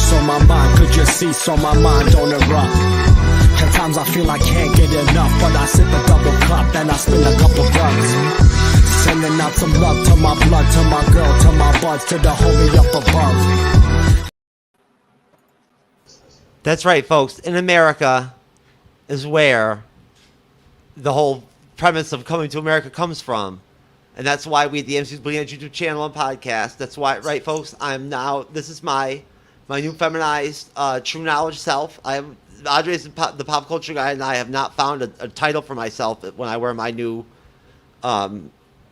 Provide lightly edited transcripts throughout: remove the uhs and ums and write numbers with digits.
so my mind could just see, so my mind don't erupt. At times I feel I can't get enough, but I sip a double cup, then I spin a couple bucks. Sending out some love to my blood, to my girl, to my buds, to the homie up above. That's right, folks. In America is where the whole premise of coming to America comes from. And that's why we at the MCU'S Bleeding Edge YouTube channel and podcast. That's why, right, folks, this is my new feminized true knowledge self. Andre's the pop culture guy, and I have not found a title for myself when I wear my new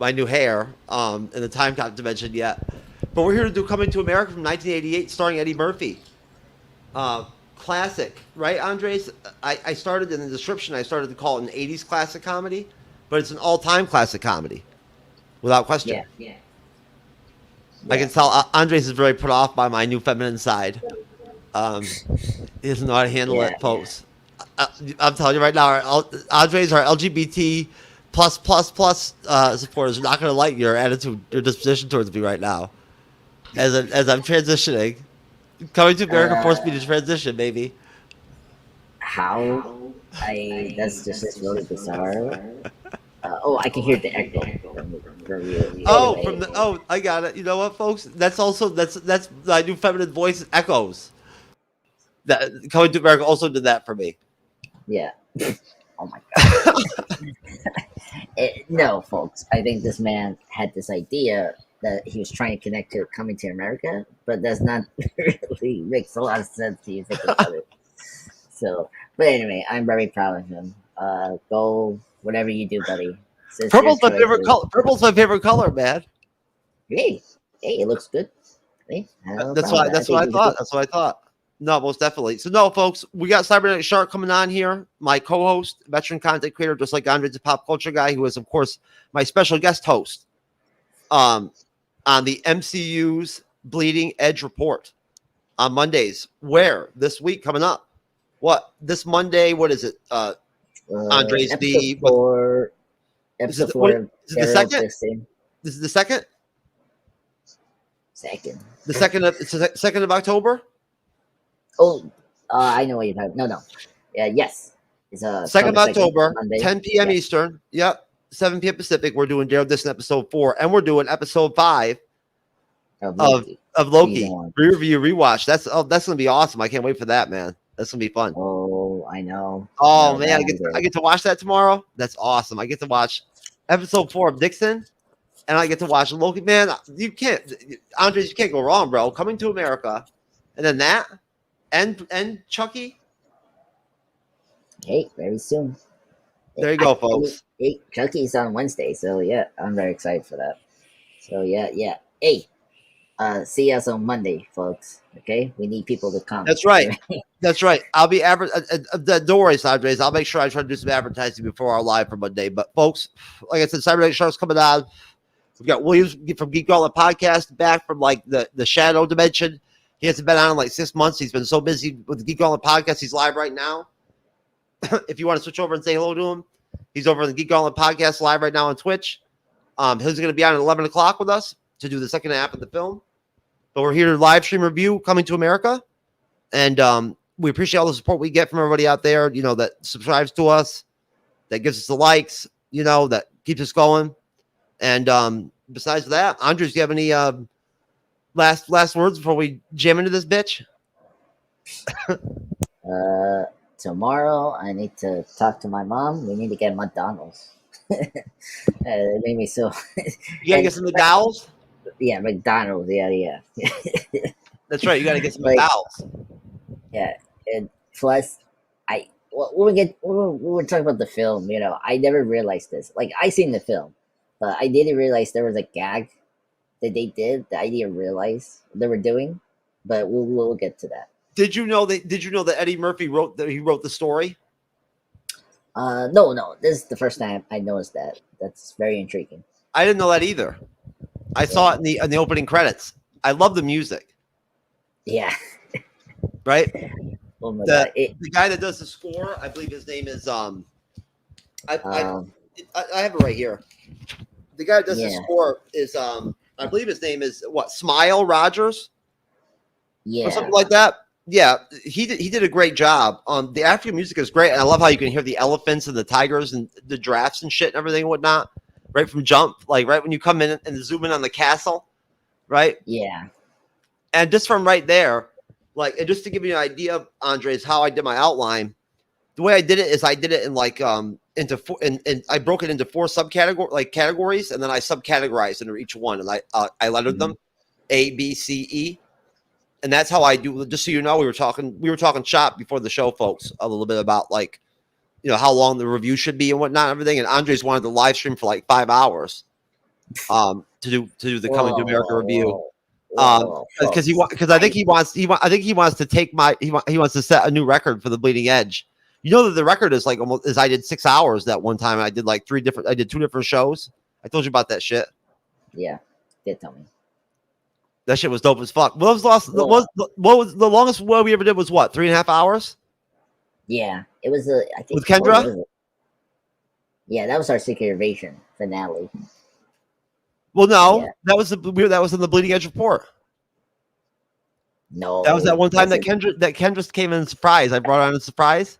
hair in the time cop dimension yet. But we're here to do Coming to America from 1988, starring Eddie Murphy. Classic, right, Andres? I started in the description, I started to call it an 80s classic comedy, but it's an all-time classic comedy, without question. Yeah. I can tell Andres is very put off by my new feminine side. He doesn't know how to handle it, folks. I'm telling you right now, Andres, our LGBT plus supporters are not going to like your attitude, your disposition towards me right now, as I'm transitioning. Coming to America forced me to transition, baby. How? That's just really bizarre. I can hear the echo from you. I got it. You know what, folks? That's my new feminine voice echoes. That Coming to America also did that for me. Yeah. Oh my god. No, folks. I think this man had this idea that he was trying to connect to Coming to America, but that's not really makes a lot of sense to you think about it. So, but anyway, I'm very proud of him. Go whatever you do, buddy. Purple's my favorite color. Purple's my favorite color, man. Hey, it looks good. Hey, that's what I thought. No, most definitely. So no, folks, we got Cyberneticshark coming on here. My co-host, veteran content creator, just like Andre's a pop culture guy, who is, of course, my special guest host on the MCU'S Bleeding Edge Report on Mondays. Where this week coming up? What this Monday? What is it? Andres, episode 4. Episode 4. Is it the second? This is the second. Second. The second. It's the 2nd of October. Oh, I know what you're talking. No. Yes. It's 2nd of October, Monday. 10 p.m. Eastern. Yep. 7 p.m. Pacific. We're doing Daryl Dixon episode 4, and we're doing episode 5 of Loki. Review, rewatch. That's gonna be awesome. I can't wait for that, man. That's gonna be fun. Oh, I know. Oh man, I get to watch that tomorrow. That's awesome. I get to watch episode 4 of Dixon, and I get to watch Loki. Man, you can't, Andres, you can't go wrong, bro. Coming to America, and then that, and Chucky. Hey, very soon. There you go, folks. Hey, Chucky's on Wednesday, so yeah, I'm very excited for that. So yeah. Hey, see us on Monday, folks. Okay, we need people to come. That's right. That's right. I'll be don't worry, Andres. I'll make sure I try to do some advertising before our live for Monday. But folks, like I said, Cyberneticshark's coming on. We've got Williams from Geek Gauntlet Podcast back from like the shadow dimension. He hasn't been on in like 6 months. He's been so busy with the Geek Gauntlet Podcast. He's live right now. If you want to switch over and say hello to him, he's over in the Geek Gauntlet Podcast live right now on Twitch. He's going to be on at 11 o'clock with us to do the second half of the film. But we're here to live stream review Coming to America. And we appreciate all the support we get from everybody out there, that subscribes to us, that gives us the likes, that keeps us going. And besides that, Andres, do you have any last words before we jam into this bitch? Tomorrow, I need to talk to my mom. We need to get McDowells. It made me so. You gotta get some McDowells? Yeah, McDonald's. Yeah. That's right. You gotta get some McDowells. Yeah, and plus, when we talking about the film, I never realized this. Like, I seen the film, but I didn't realize there was a gag that they did that I didn't realize they were doing. But we'll get to that. Did you know that Eddie Murphy wrote the story? No. This is the first time I noticed that. That's very intriguing. I didn't know that either. I saw it in the opening credits. I love the music. Yeah. Right? Oh my God. The guy that does the score, I believe his name is I have it right here. The guy that does the score is I believe his name is Smile Rogers? Yeah. Or something like that. Yeah, he did a great job. The African music is great, and I love how you can hear the elephants and the tigers and the giraffes and shit and everything and whatnot right from jump, like right when you come in and zoom in on the castle, right? Yeah. And just from right there, like, and just to give you an idea, Andres, how I did my outline. The way I did it is I did it in like into four, and I broke it into 4 categories, and then I subcategorized into each one, and I lettered them A, B, C, E. And that's how I do. Just so you know, we were talking shop before the show, folks, a little bit about like, how long the review should be and whatnot, and everything. And Andres wanted to live stream for like 5 hours, to do the Coming to America review, because I think he wants to take he wants to set a new record for the Bleeding Edge. You know that the record is like almost as I did 6 hours that one time. I did like 2 different shows. I told you about that shit. Yeah, did tell me. That shit was dope as fuck. What was the longest one we ever did was what, 3.5 hours? Yeah, it was I think with Kendra. Yeah, that was our Secret Invasion finale. Well, no, that was in the Bleeding Edge report. No, that was that one time that Kendra came in surprise. I brought her on a surprise.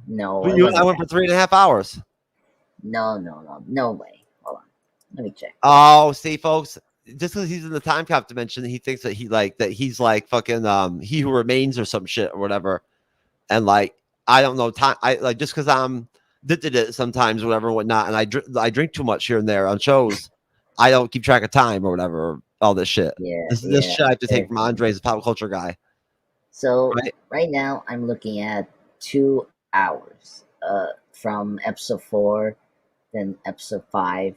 No, you and I went for 3.5 hours. No way. Hold on, let me check. Oh, see, folks. Just because he's in the time cop dimension, he thinks that he's like fucking He Who Remains or some shit or whatever. And like, I don't know time. I like, just because I'm did it sometimes, or whatever, and whatnot, and I drink too much here and there on shows. I don't keep track of time or whatever. Or all this shit. Yeah, this shit I have to take from Andres, the pop culture guy. So right now I'm looking at 2 hours. From episode 4, then episode 5.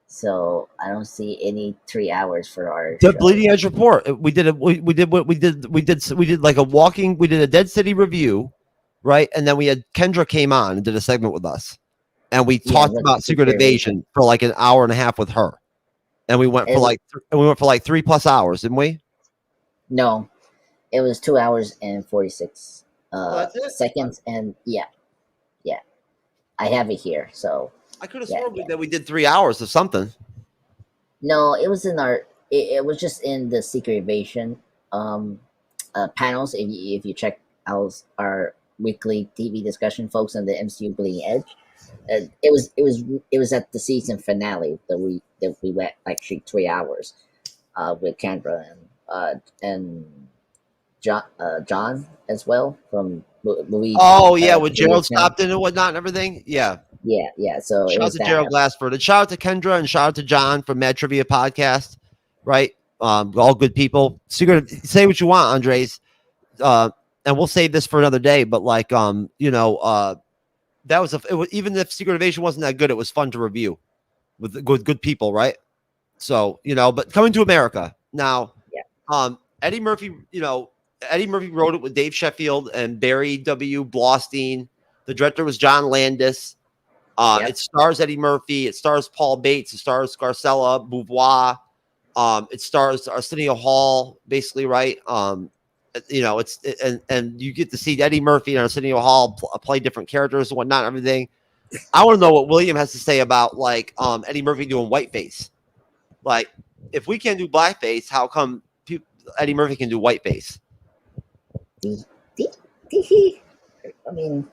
So I don't see any 3 hours for our show. Bleeding Edge report. We did like a Dead City review, right? And then we had Kendra came on and did a segment with us, and we talked about Secret Invasion for like an hour and a half with her, and we went for like 3+ hours, didn't we? No, it was 2 hours and 46 seconds, and yeah, I have it here. So. I could have sworn that we did 3 hours of something. No, it was in our. It was just in the Secret Invasion panels. If you check out our weekly TV discussion, folks, on the MCU Bleeding Edge, it was at the season finale that we went actually 3 hours with Kendra and John as well from Louis. Oh yeah, with Gerald stopped in and whatnot and everything. Yeah. Yeah. So shout out to Gerald Glassford, and shout out to Kendra, and shout out to John from Mad Trivia Podcast. Right, all good people. So you're gonna say what you want, Andres, and we'll save this for another day. But like, that was even if Secret Invasion wasn't that good, it was fun to review with good people, right? So but Coming to America now. Yeah. Eddie Murphy wrote it with Dave Sheffield and Barry W. Blaustein. The director was John Landis. It stars Eddie Murphy. It stars Paul Bates. It stars Scarcella Beauvoir. It stars Arsenio Hall, basically, right? And you get to see Eddie Murphy and Arsenio Hall play different characters and whatnot, and everything. I want to know what William has to say about like Eddie Murphy doing whiteface. Like, if we can't do blackface, how come Eddie Murphy can do whiteface? I mean.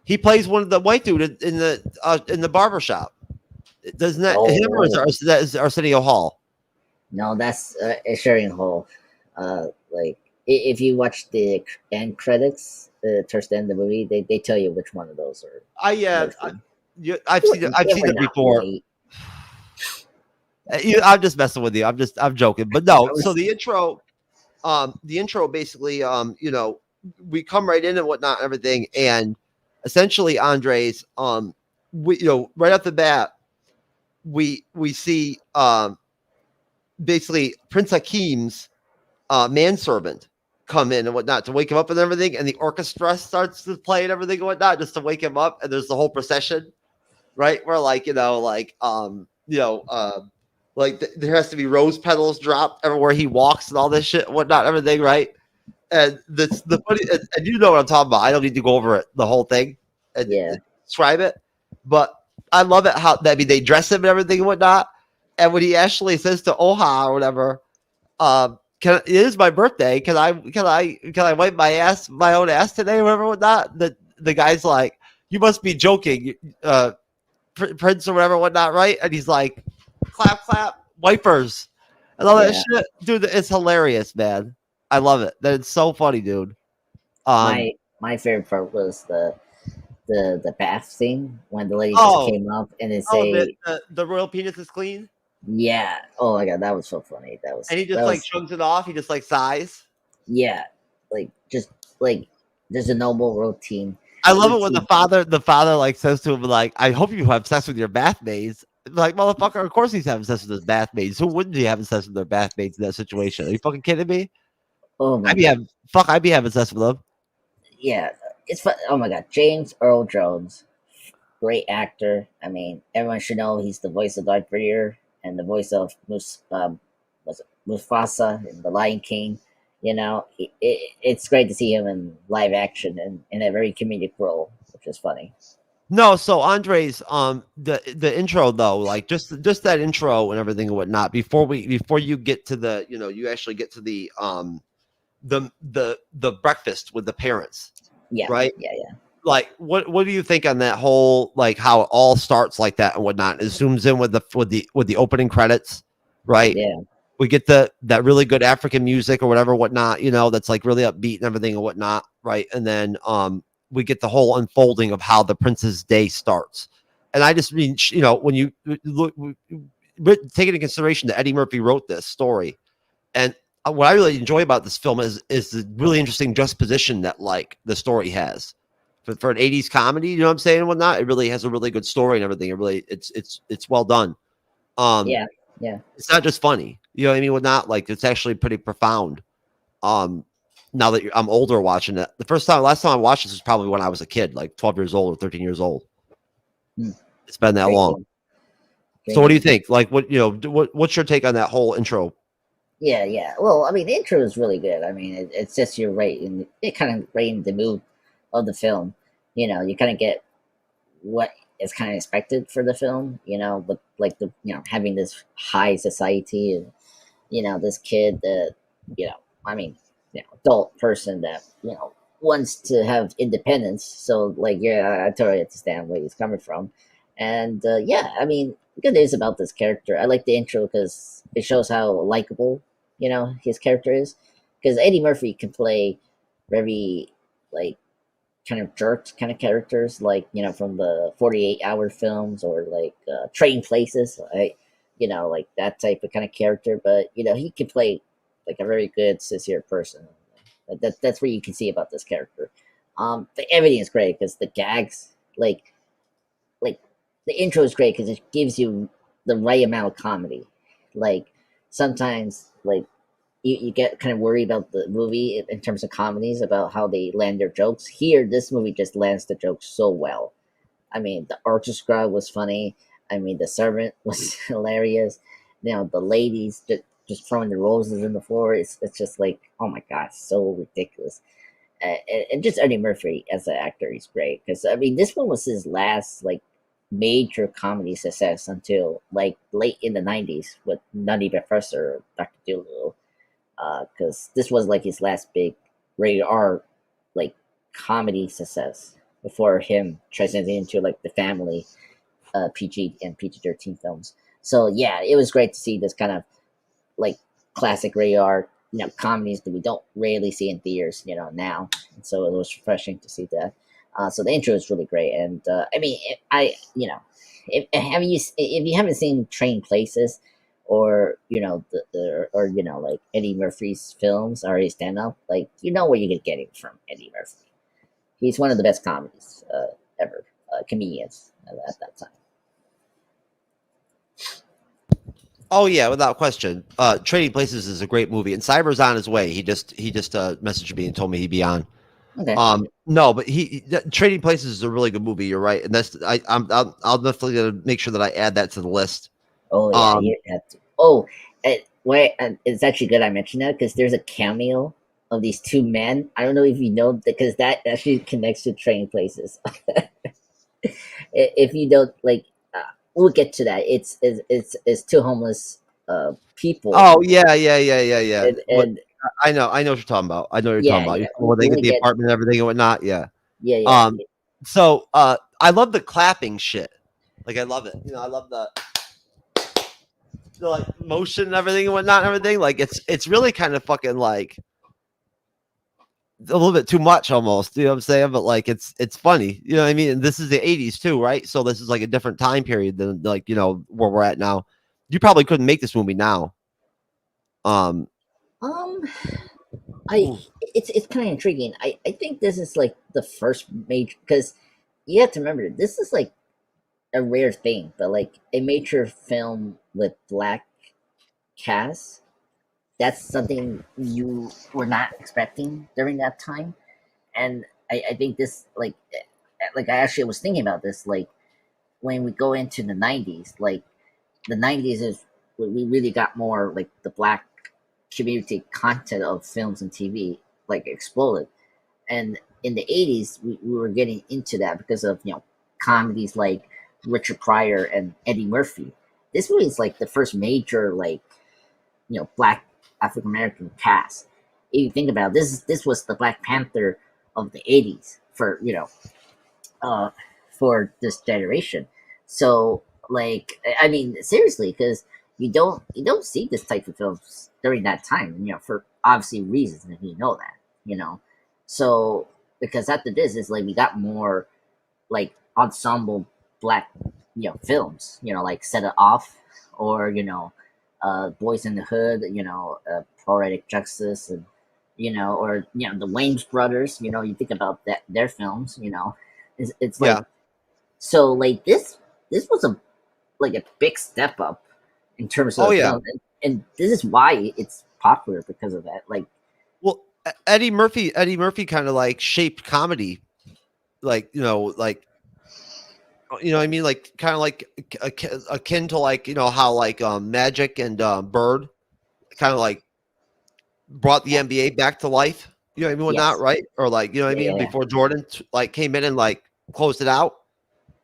He plays one of the white dude in the barber shop. Doesn't that him, or is that Arsenio Hall? No, that's Arsenio Hall. Like, if you watch the end credits towards the end of the movie, they tell you which one of those are. I've seen it before. I'm just messing with you. I'm joking, but no. So the intro basically, we come right in and whatnot, and everything, and essentially, Andres, right off the bat, we see basically Prince Hakim's manservant come in and whatnot to wake him up and everything, and the orchestra starts to play and everything and whatnot just to wake him up, and there's the whole procession, right? Where there has to be rose petals dropped everywhere he walks and all this shit and whatnot, everything, right? And the funny, and you know what I'm talking about. I don't need to go over it, the whole thing, and describe it. But I love it how they dress him and everything and whatnot. And when he actually says to Oha or whatever, it is my birthday. Can I wipe my own ass today, or whatever, whatnot? The guy's like, you must be joking, Prince or whatever, whatnot, right? And he's like, clap, clap, wipers, and all that Yeah. shit, dude. It's hilarious, man. I love it. That it's so funny, dude. My favorite part was the bath scene when the lady just Oh, came up and they oh, say, the royal penis is clean, yeah. Oh my god, that was so funny. and he That just like was chunks it off. He just like sighs. yeah. Like just like there's a noble routine. I love it when Routine. the father like says to him like, "I hope you have sex with your bathmaids." Like, motherfucker, of course he's having sex with his bathmaids. Who wouldn't be having sex with their bathmaids in that situation? Are you fucking kidding me? Oh my god. I'd be having sex with them. Yeah. It's fun. Oh my god. James Earl Jones, great actor. I mean, everyone should know he's the voice of Darth Vader and the voice of was it Mufasa in The Lion King. You know, it's great to see him in live action and in a very comedic role, which is funny. No, so Andres, the intro though, like just that intro and everything and whatnot. Before you get to you actually get to the breakfast with the parents, Yeah, right? yeah. Like, what do you think on that whole, like, how it all starts like that and whatnot? It zooms in with the opening credits, right? Yeah, We get that really good African music or whatever, whatnot, that's like really upbeat and everything and whatnot, right? And then we get the whole unfolding of how the prince's day starts. And I just mean, when you look, take into consideration that Eddie Murphy wrote this story, and what I really enjoy about this film is the really interesting juxtaposition that like the story has for an 80s comedy, you know what I'm saying, and whatnot. It really has a really good story and everything. It really it's well done. yeah, yeah. It's not just funny, you know what I mean? Whatnot, like it's actually pretty profound. Now that I'm older watching it, last time I watched this was probably when I was a kid, like 12 years old or 13 years old. Hmm. It's been that Great long. movie. So what do you think? Like, what's your take on that whole intro? Yeah, yeah. Well, I mean, the intro is really good. I mean, it's just you're right, and it kind of right in the mood of the film. You know, you kind of get what is kind of expected for the film. You know, with like having this high society and this kid that I mean, adult person that wants to have independence. So like, yeah, I totally understand where he's coming from, and yeah, I mean, good news about this character. I like the intro because it shows how likable his character is. Because Eddie Murphy can play very like kind of jerk kind of characters, like from the 48-hour films or like Trading Places, right? Like that type of kind of character. But he can play like a very good sincere person. That's what you can see about this character. Everything is great because the gags, like the intro is great because it gives you the right amount of comedy. Like sometimes, like you get kind of worried about the movie in terms of comedies about how they land their jokes. Here, this movie just lands the jokes so well. I mean, the orchestra was funny. I mean, the servant was hilarious. The ladies just throwing the roses in the floor. It's just like, oh my god, so ridiculous. And just Eddie Murphy as an actor, he's great because I mean, this one was his last like major comedy success until like late in the '90s with Nutty Professor or Doctor Dolittle. Because this was like his last big rated R like comedy success before him transitioning into like the family PG and PG-13 films. So yeah, it was great to see this kind of like classic rated R comedies that we don't rarely see in theaters now. And so it was refreshing to see that. So the intro is really great, and I mean, if you haven't seen Train Places, or like Eddie Murphy's films or his stand up, like what you're getting from Eddie Murphy. He's one of the best comedies ever, comedians at that time. Oh yeah, without question. Trading Places is a great movie, and Cyber's on his way. He just messaged me and told me he'd be on. Okay. No, but Trading Places is a really good movie. You're right, and I'll definitely gonna make sure that I add that to the list. Oh yeah, you have to. Oh, it's actually good I mentioned that because there's a cameo of these two men. I don't know if you know because that actually connects to Trading Places. If you don't like, we'll get to that. It's two homeless people. Oh yeah. What And I know what you're talking about. I know what you're talking yeah, about. yeah, When they we get only the get apartment and everything and whatnot. Yeah. yeah, yeah, Um. So I love the clapping shit. Like I love it. I love the like motion and everything and whatnot and everything. Like it's really kind of fucking like a little bit too much almost. You know what I'm saying? But like it's funny. You know what I mean? And this is the 80s too, right? So this is like a different time period than like where we're at now. You probably couldn't make this movie now. Um. um, I Ooh. it's kind of intriguing. I think this is like the first major, because you have to remember this is like a rare thing, but like a major film with black cast, that's something you were not expecting during that time. And I think this like I actually was thinking about this, like when we go into the 90s, like the 90s is when we really got more like the black community content of films and TV like exploded. And in the 80s we were getting into that because of comedies like Richard Pryor and Eddie Murphy. This movie is like the first major like black African American cast. If you think about it, this was the Black Panther of the 80s for uh for this generation. So like I mean seriously, because you don't see this type of films during that time, for obviously reasons, and you know that, so because after this is like we got more like ensemble black films, like Set It Off, or Boys in the Hood, Poetic Justice, and or the Wayans brothers, you think about that their films, it's like, Yeah. so like this was a like a big step up in terms Oh of yeah. film, and this is why it's popular because of that. Like Well, Eddie Murphy kind of like shaped comedy, like what I mean, like kind of like akin to like how like Magic and Bird kind of like brought the NBA back to life. You know what I mean? Whatnot, yes, right? Or like what I yeah, mean, yeah, before Jordan like came in and like closed it out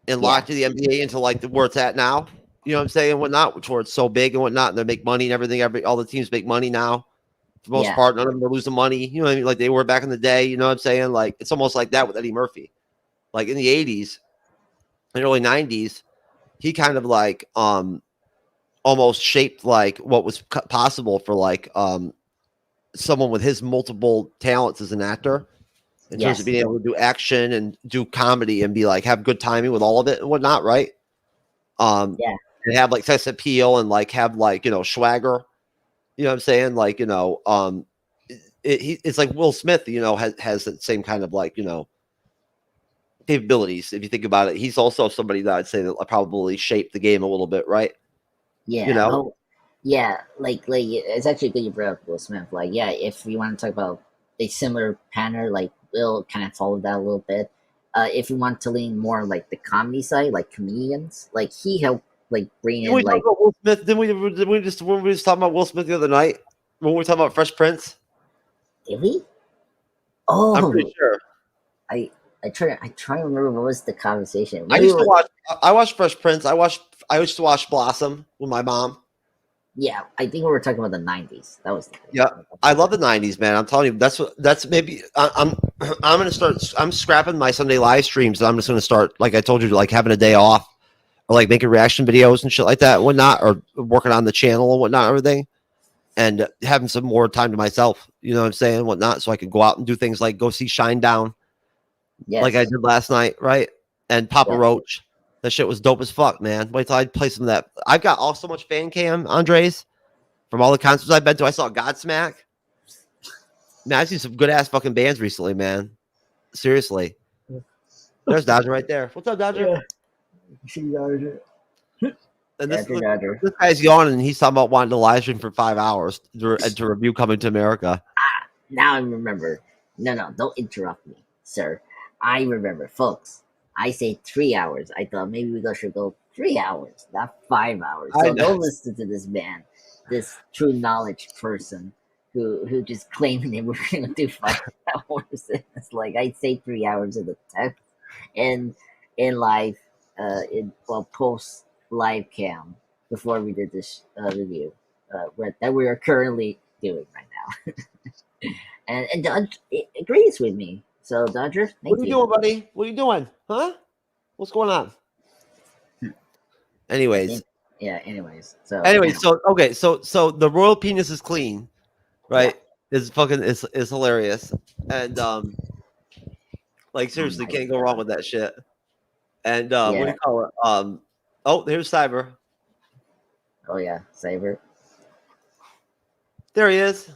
and yeah, locked the NBA into like where it's at now. You know what I'm saying? Whatnot, which where it's so big and whatnot, and they make money and everything. All the teams make money now. For the most yeah, part, none of them are losing money. You know what I mean? Like they were back in the day. You know what I'm saying? Like it's almost like that with Eddie Murphy. Like in the 80s and early 90s, he kind of like almost shaped like what was possible for like someone with his multiple talents as an actor in terms of yes, being able to do action and do comedy and be like have good timing with all of it and whatnot, right? Um, yeah, and have like sex appeal and like have like swagger. You know what I'm saying? Like it's like Will Smith. Has that same kind of like capabilities. If you think about it, he's also somebody that I'd say that probably shaped the game a little bit, right? You yeah. know? Oh, yeah. Like it's actually good you brought up Will Smith. Like, yeah, if we want to talk about a similar pattern, like Will kind of followed that a little bit. If you want to lean more like the comedy side, like comedians, like he helped like bring Didn't in we talk like, about Will Smith? Didn't we just when we were just talking about Will Smith the other night when we were talking about Fresh Prince? did we? I'm pretty Oh, sure. I I try to remember what was the conversation. I Maybe it used to was, watch. I watched Fresh Prince. I used to watch Blossom with my mom. yeah. I think we were talking about the 90s. That was the Yeah, I love the '90s, man. I'm telling you, that's maybe I'm gonna start. I'm scrapping my Sunday live streams. And I'm just gonna start, like I told you, like having a day off or like making reaction videos and shit like that, and whatnot, or working on the channel and whatnot, everything, and having some more time to myself. You know what I'm saying, whatnot, so I could go out and do things like go see Shine Down, like I yes, did last night, right? And Papa yeah. Roach. That shit was dope as fuck, man. Wait till I play some of that. I've got all so much fan cam, Andres, from all the concerts I've been to. I saw Godsmack. Man, I've seen some good ass fucking bands recently, man. Seriously. There's Dodger right there. What's up, Dodger? Yeah, see Dodger. And Dodger, Dodger. this guy's yawning and he's talking about wanting to live stream for 5 hours to review Coming to America. Now I remember. No, no, don't interrupt me, sir. I remember, folks. I say 3 hours. I thought maybe we should go 3 hours, not 5 hours. I So know. don't listen to this man, this true knowledge person who just claiming that we're gonna do 5 hours. It's like I say 3 hours in the text and in live, in well post live cam before we did this review. that we are currently doing right now. and Dodge agrees with me. So Dodger, thank What are you doing, buddy? What are you doing? Huh? What's going on? Anyways. Anyways, so okay, so the royal penis is clean, right? Is fucking is hilarious. And like seriously, can't go wrong with that shit. And what do you call it? Oh, there's Cyber. Oh yeah, Cyber. There he is.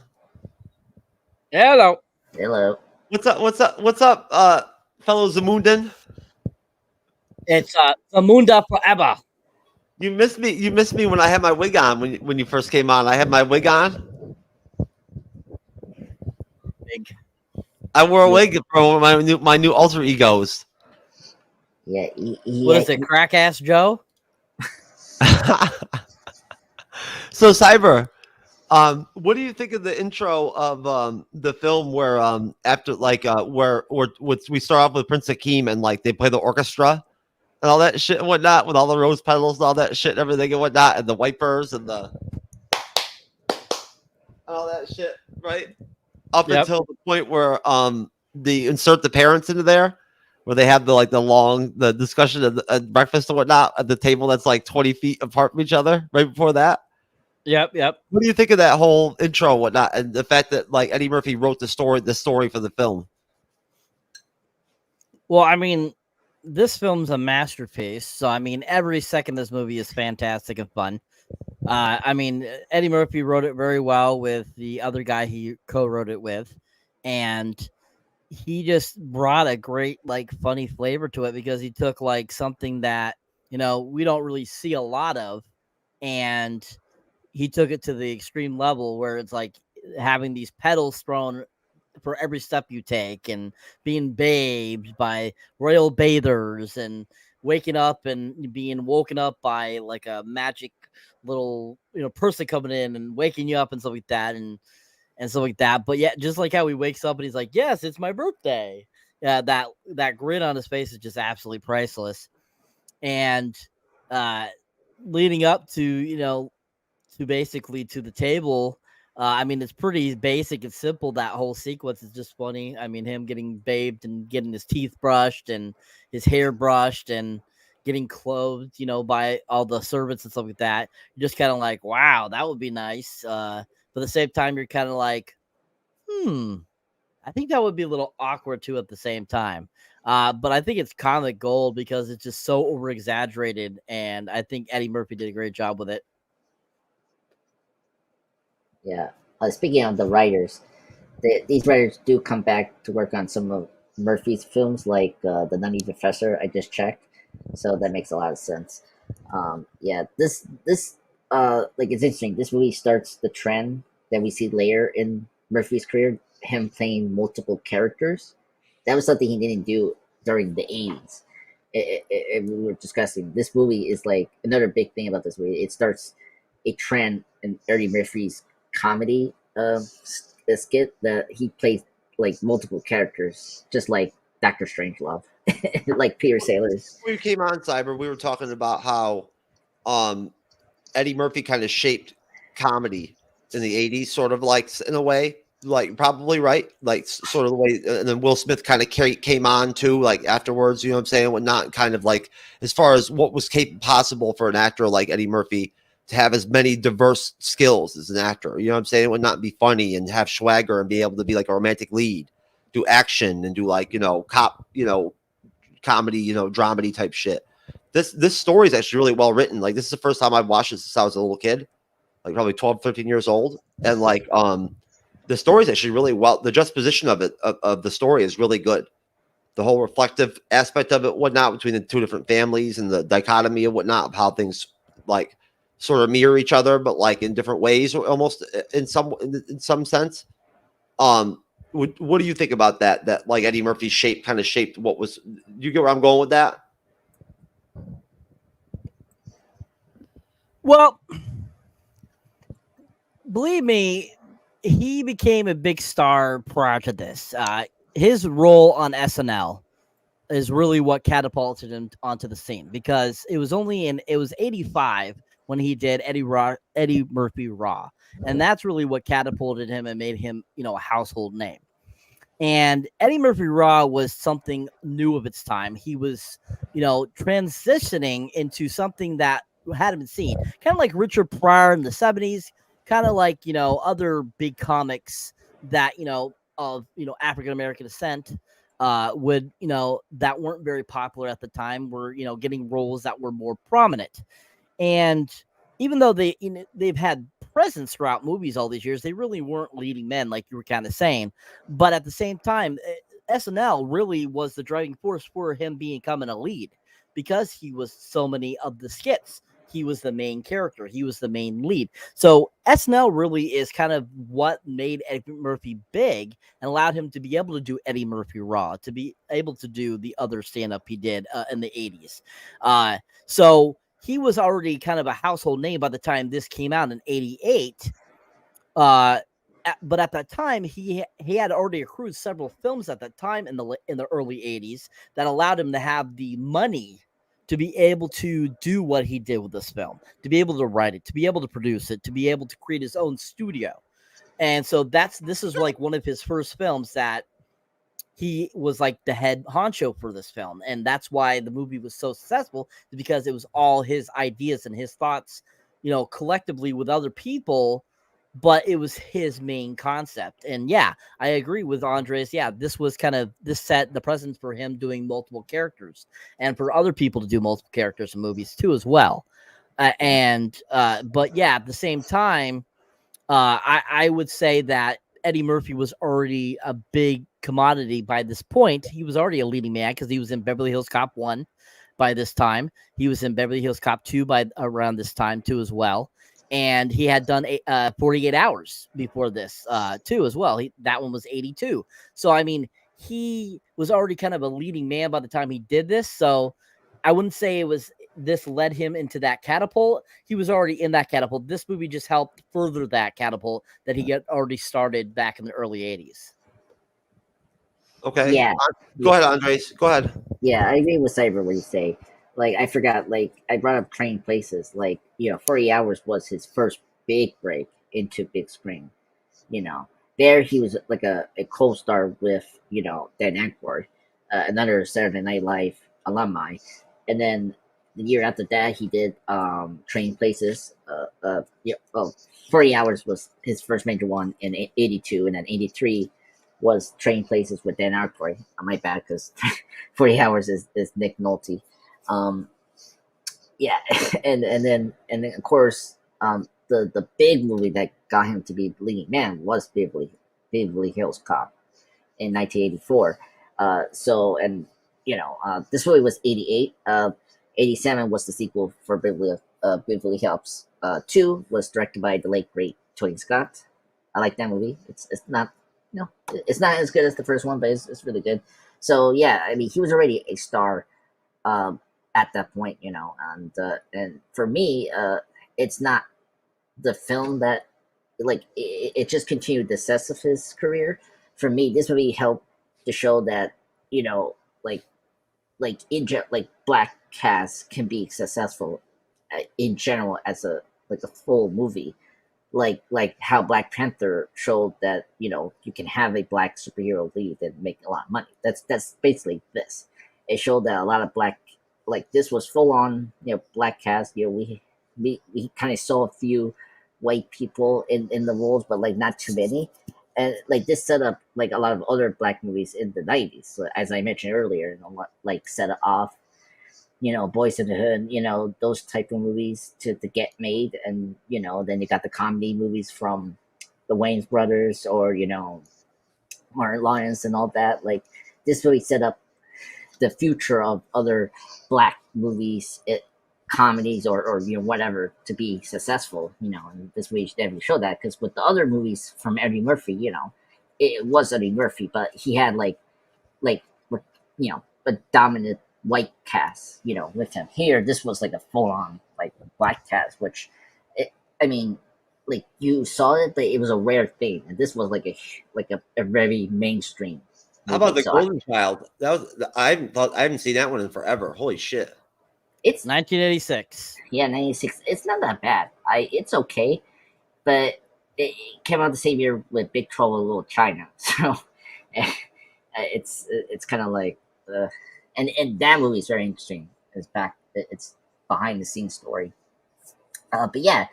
Hello. Hello. What's up, fellow Zamundan? It's Zamunda forever. You missed me when I had my wig on when you first came on. I had my wig on. Big. I wore a wig for my new alter egos. Yeah. What is it, crack ass Joe? So Cyber, what do you think of the intro of the film where after like where we start off with Prince Hakeem and like they play the orchestra and all that shit and whatnot with all the rose petals and all that shit and everything and whatnot and the wipers and all that shit, right? Up until the point where they insert the parents into there, where they have the discussion at breakfast and whatnot at the table that's like 20 feet apart from each other right before that. Yep. What do you think of that whole intro and whatnot, and the fact that like Eddie Murphy wrote the story for the film? Well, I mean, this film's a masterpiece. So I mean, every second of this movie is fantastic and fun. I mean, Eddie Murphy wrote it very well with the other guy he co-wrote it with, and he just brought a great like funny flavor to it because he took like something that we don't really see a lot of, and he took it to the extreme level where it's like having these pedals thrown for every step you take and being babed by royal bathers and waking up and being woken up by like a magic little person coming in and waking you up and stuff like that and stuff like that. But yeah, just like how he wakes up and he's like, yes, it's my birthday. Yeah, that grin on his face is just absolutely priceless. And leading up to basically to the table, I mean, it's pretty basic and simple. That whole sequence is just funny. I mean, him getting babed and getting his teeth brushed and his hair brushed and getting clothed, by all the servants and stuff like that. You're just kind of like, wow, that would be nice. But at the same time, you're kind of like, I think that would be a little awkward too at the same time. But I think it's comic gold because it's just so over exaggerated. And I think Eddie Murphy did a great job with it. Yeah. Speaking of the writers, these writers do come back to work on some of Murphy's films, like The Nutty Professor. I just checked, so that makes a lot of sense. This like it's interesting. This movie starts the trend that we see later in Murphy's career, him playing multiple characters. That was something he didn't do during the 80s. We were discussing this movie is like another big thing about this movie. It starts a trend in Eddie Murphy's comedy skit that he plays like multiple characters, just like Dr. Strangelove, like Peter Sellers. When we came on Cyber, we were talking about how Eddie Murphy kind of shaped comedy in the 80s, sort of like in a way, like probably right, like sort of the way, and then Will Smith kind of came on too, like afterwards, you know what I'm saying, whatnot, kind of like as far as what was possible for an actor like Eddie Murphy to have as many diverse skills as an actor, you know what I'm saying? It would not be funny and have swagger and be able to be like a romantic lead, do action and do like, cop, comedy, dramedy type shit. This story is actually really well written. Like this is the first time I've watched this since I was a little kid, like probably 12, 13 years old. And like, the story is actually really well, the juxtaposition of it, of the story is really good. The whole reflective aspect of it, whatnot, between the two different families and the dichotomy of whatnot, of how things like sort of mirror each other, but like in different ways, or almost in some sense. What do you think about that? That like Eddie Murphy kind of shaped what was. You get where I'm going with that? Well, believe me, he became a big star prior to this. His role on SNL is really what catapulted him onto the scene because it was 85 when he did Eddie Murphy Raw. And that's really what catapulted him and made him, a household name. And Eddie Murphy Raw was something new of its time. He was, transitioning into something that hadn't been seen. Kind of like Richard Pryor in the 70s, kind of like, other big comics that, of, African American descent would, that weren't very popular at the time were, getting roles that were more prominent. And even though they've had presence throughout movies all these years, they really weren't leading men, like you were kind of saying. But at the same time, SNL really was the driving force for him becoming a lead, because he was so many of the skits. He was the main character. He was the main lead. So SNL really is kind of what made Eddie Murphy big and allowed him to be able to do Eddie Murphy Raw, to be able to do the other stand-up he did in the 80s. So he was already kind of a household name by the time this came out in 88. But at that time, he had already accrued several films at that time in the early 80s that allowed him to have the money to be able to do what he did with this film, to be able to write it, to be able to produce it, to be able to create his own studio. And so this is like one of his first films that he was like the head honcho for this film. And that's why the movie was so successful, because it was all his ideas and his thoughts, collectively with other people, but it was his main concept. And yeah, I agree with Andres. Yeah, this set the precedent for him doing multiple characters and for other people to do multiple characters in movies too, as well. But yeah, at the same time, I would say that Eddie Murphy was already a big commodity by this point. He was already a leading man because he was in Beverly Hills Cop 1 by this time. He was in Beverly Hills Cop 2 by around this time too, as well. And he had done 48 Hours before this too, as well. That one was 82. So, I mean, he was already kind of a leading man by the time he did this. So I wouldn't say this led him into that catapult. He was already in that catapult. This movie just helped further that catapult that he had already started back in the early 80s. Okay. Yeah. Go ahead, Andres. Go ahead. Yeah, I agree with Cyber what you say. Like, I forgot, like, I brought up Trading Places. Like, 40 Hours was his first big break into big screen. There he was like a co-star with, Dan Aykroyd, another Saturday Night Live alumni. And then the year after that, he did Trading Places. 40 Hours was his first major one in 82, and then 83 was Trading Places with Dan Aykroyd. My bad, because 40 Hours is Nick Nolte. Yeah, and then of course, the big movie that got him to be leading man was Beverly Hills Cop in 1984. This movie was 88. 87 was the sequel for Beverly Hills. 2 was directed by the late great Tony Scott. I like that movie. It's not it's not as good as the first one, but it's really good. So yeah, I mean, he was already a star at that point, and for me, it's not the film that it just continued the success of his career. For me, this movie helped to show that black casts can be successful in general as a full movie, like how Black Panther showed that you can have a black superhero lead and make a lot of money. That's basically this. It showed that a lot of black, this was full on black cast. We kind of saw a few white people in the roles, but not too many. And this set up a lot of other black movies in the 90s. So, as I mentioned earlier, set it off, Boys in the Hood, those type of movies to get made. And, then you got the comedy movies from the Wayans brothers or, Martin Lawrence and all that. This really set up the future of other black movies, comedies or whatever, to be successful, and this movie definitely showed that. Because with the other movies from Eddie Murphy, it was Eddie Murphy, but he had a dominant white cast, with him. Here, this was a full-on black cast, which you saw it, but it was a rare thing, and this was a very mainstream movie. How about the Golden Child? I haven't seen that one in forever. Holy shit! It's 1986. yeah, 96. It's not that bad. It's okay, but it came out the same year with Big Trouble in Little China, so it's kind of like, and that movie is very interesting. It's behind the scenes story. But yeah,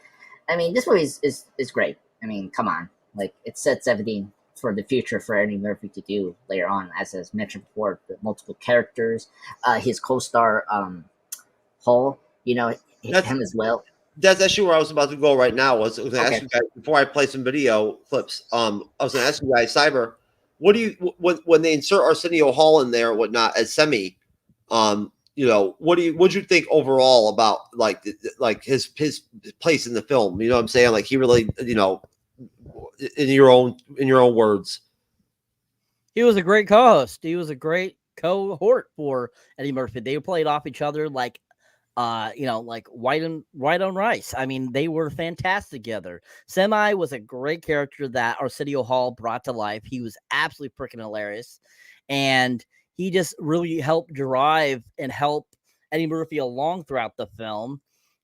I mean, this movie is great. I mean, come on, like it sets everything for the future for Eddie Murphy to do later on, as mentioned before, the multiple characters, his co-star Hall, That's him as well. that's actually where I was about to go right now. I was going to ask Okay. you guys before I play some video clips. I was going to ask you guys, Cyber, what do you when they insert Arsenio Hall in there, or whatnot, as Semi? What'd you think overall about like his place in the film? You know what I'm saying? Like he really, in your own words. He was a great co-host. He was a great cohort for Eddie Murphy. They played off each other like like white on rice. I mean, they were fantastic together. Semi was a great character that Arsenio Hall brought to life. He was absolutely freaking hilarious, and he just really helped drive and help Eddie Murphy along throughout the film.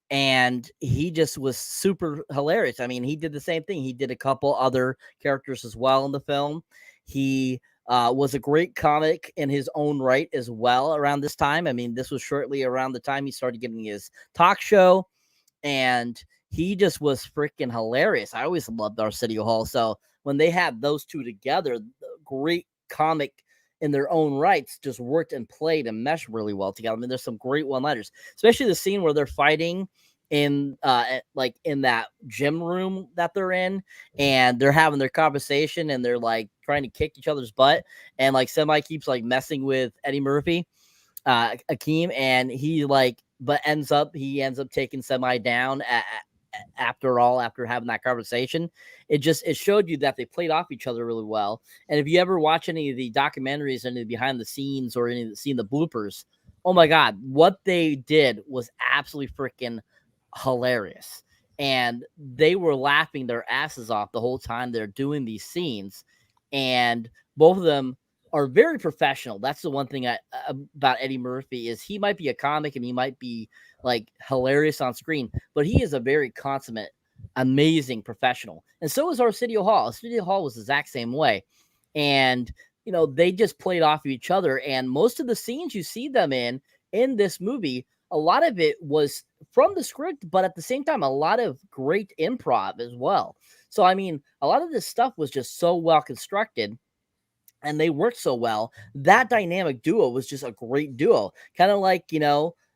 And he just was super hilarious. I mean, he did the same thing. He did a couple other characters as well in the film. He was a great comic in his own right as well around this time. I mean, this was shortly around the time he started getting his talk show, and he just was freaking hilarious. I always loved Arsenio Hall. So when they had those two together, the great comic in their own rights just worked and played and meshed really well together. I mean, there's some great one-liners, especially the scene where they're fighting in in that gym room that they're in, and they're having their conversation and they're like trying to kick each other's butt, and like Semi keeps like messing with Eddie Murphy, Akeem, and he ends up taking Semi down after having that conversation. It showed you that they played off each other really well. And if you ever watch any of the documentaries, any of the behind the scenes, or any of the bloopers, oh my god, what they did was absolutely freaking hilarious. And they were laughing their asses off the whole time they're doing these scenes. And both of them are very professional. That's the one thing about Eddie Murphy, is he might be a comic and he might be like hilarious on screen, but he is a very consummate, amazing professional. And so is Arsenio Hall. Arsenio Hall was the exact same way. And, they just played off of each other. And most of the scenes you see them in this movie, a lot of it was from the script, but at the same time, a lot of great improv as well. So, I mean, a lot of this stuff was just so well constructed, and they worked so well. That dynamic duo was just a great duo. Kind of like,